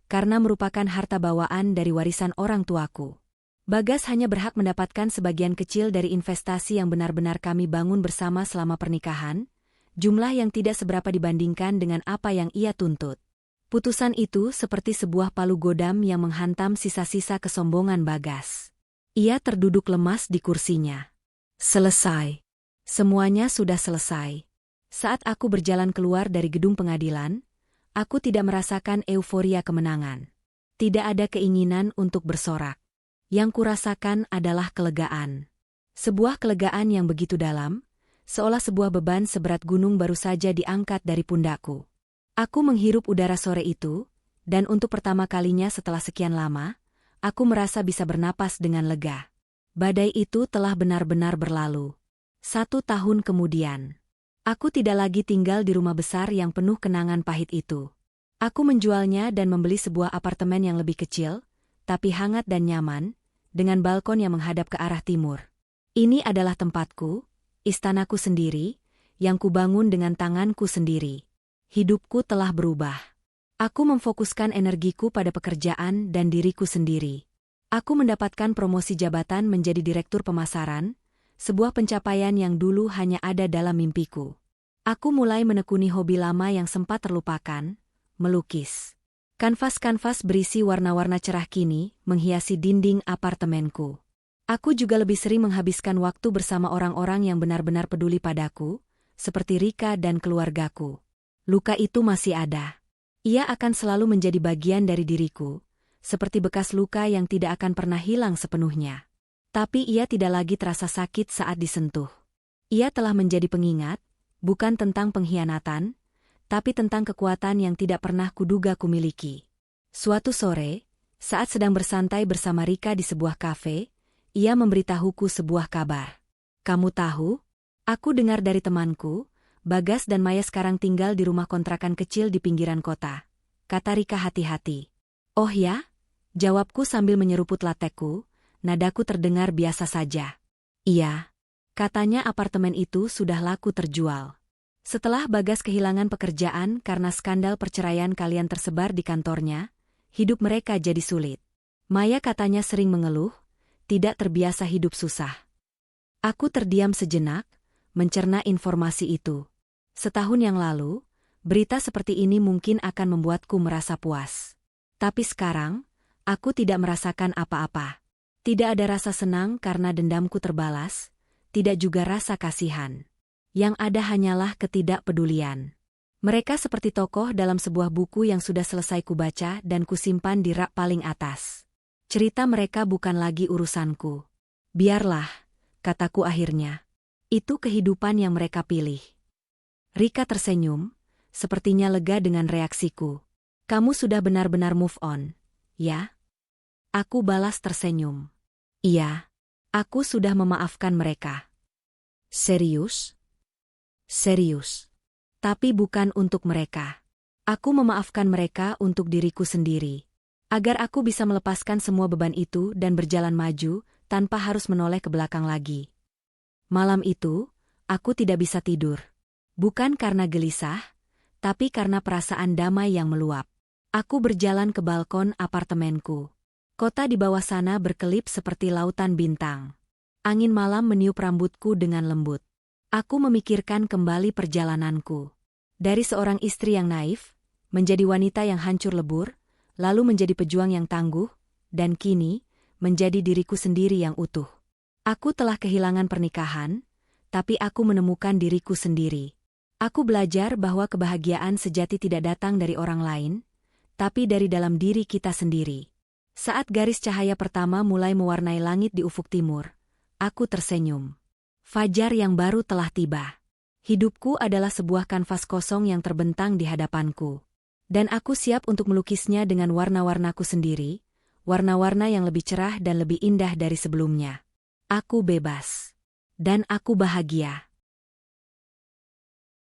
karena merupakan harta bawaan dari warisan orang tuaku. Bagas hanya berhak mendapatkan sebagian kecil dari investasi yang benar-benar kami bangun bersama selama pernikahan, jumlah yang tidak seberapa dibandingkan dengan apa yang ia tuntut. Putusan itu seperti sebuah palu godam yang menghantam sisa-sisa kesombongan Bagas. Ia terduduk lemas di kursinya. Selesai. Semuanya sudah selesai. Saat aku berjalan keluar dari gedung pengadilan, aku tidak merasakan euforia kemenangan. Tidak ada keinginan untuk bersorak. Yang kurasakan adalah kelegaan. Sebuah kelegaan yang begitu dalam, seolah sebuah beban seberat gunung baru saja diangkat dari pundakku. Aku menghirup udara sore itu, dan untuk pertama kalinya setelah sekian lama, aku merasa bisa bernapas dengan lega. Badai itu telah benar-benar berlalu. 1 tahun kemudian, aku tidak lagi tinggal di rumah besar yang penuh kenangan pahit itu. Aku menjualnya dan membeli sebuah apartemen yang lebih kecil, tapi hangat dan nyaman, dengan balkon yang menghadap ke arah timur. Ini adalah tempatku, istanaku sendiri, yang kubangun dengan tanganku sendiri. Hidupku telah berubah. Aku memfokuskan energiku pada pekerjaan dan diriku sendiri. Aku mendapatkan promosi jabatan menjadi direktur pemasaran, sebuah pencapaian yang dulu hanya ada dalam mimpiku. Aku mulai menekuni hobi lama yang sempat terlupakan, melukis. Kanvas-kanvas berisi warna-warna cerah kini menghiasi dinding apartemenku. Aku juga lebih sering menghabiskan waktu bersama orang-orang yang benar-benar peduli padaku, seperti Rika dan keluargaku. Luka itu masih ada. Ia akan selalu menjadi bagian dari diriku, seperti bekas luka yang tidak akan pernah hilang sepenuhnya. Tapi ia tidak lagi terasa sakit saat disentuh. Ia telah menjadi pengingat, bukan tentang pengkhianatan, tapi tentang kekuatan yang tidak pernah kuduga kumiliki. Suatu sore, saat sedang bersantai bersama Rika di sebuah kafe, ia memberitahuku sebuah kabar. Kamu tahu? Aku dengar dari temanku, Bagas dan Maya sekarang tinggal di rumah kontrakan kecil di pinggiran kota. Kata Rika hati-hati. Oh ya? Jawabku sambil menyeruput latekku, nadaku terdengar biasa saja. Iya. Katanya apartemen itu sudah laku terjual. Setelah Bagas kehilangan pekerjaan karena skandal perceraian kalian tersebar di kantornya, hidup mereka jadi sulit. Maya katanya sering mengeluh, tidak terbiasa hidup susah. Aku terdiam sejenak, mencerna informasi itu. Setahun yang lalu, berita seperti ini mungkin akan membuatku merasa puas. Tapi sekarang, aku tidak merasakan apa-apa. Tidak ada rasa senang karena dendamku terbalas, tidak juga rasa kasihan. Yang ada hanyalah ketidakpedulian. Mereka seperti tokoh dalam sebuah buku yang sudah selesai kubaca dan kusimpan di rak paling atas. Cerita mereka bukan lagi urusanku. Biarlah, kataku akhirnya. Itu kehidupan yang mereka pilih. Rika tersenyum, sepertinya lega dengan reaksiku. Kamu sudah benar-benar move on, ya? Aku balas tersenyum. Iya, aku sudah memaafkan mereka. Serius? Serius. Tapi bukan untuk mereka. Aku memaafkan mereka untuk diriku sendiri. Agar aku bisa melepaskan semua beban itu dan berjalan maju, tanpa harus menoleh ke belakang lagi. Malam itu, aku tidak bisa tidur. Bukan karena gelisah, tapi karena perasaan damai yang meluap. Aku berjalan ke balkon apartemenku. Kota di bawah sana berkelip seperti lautan bintang. Angin malam meniup rambutku dengan lembut. Aku memikirkan kembali perjalananku. Dari seorang istri yang naif, menjadi wanita yang hancur lebur, lalu menjadi pejuang yang tangguh, dan kini, menjadi diriku sendiri yang utuh. Aku telah kehilangan pernikahan, tapi aku menemukan diriku sendiri. Aku belajar bahwa kebahagiaan sejati tidak datang dari orang lain, tapi dari dalam diri kita sendiri. Saat garis cahaya pertama mulai mewarnai langit di ufuk timur, aku tersenyum. Fajar yang baru telah tiba. Hidupku adalah sebuah kanvas kosong yang terbentang di hadapanku. Dan aku siap untuk melukisnya dengan warna-warnaku sendiri, warna-warna yang lebih cerah dan lebih indah dari sebelumnya. Aku bebas. Dan aku bahagia.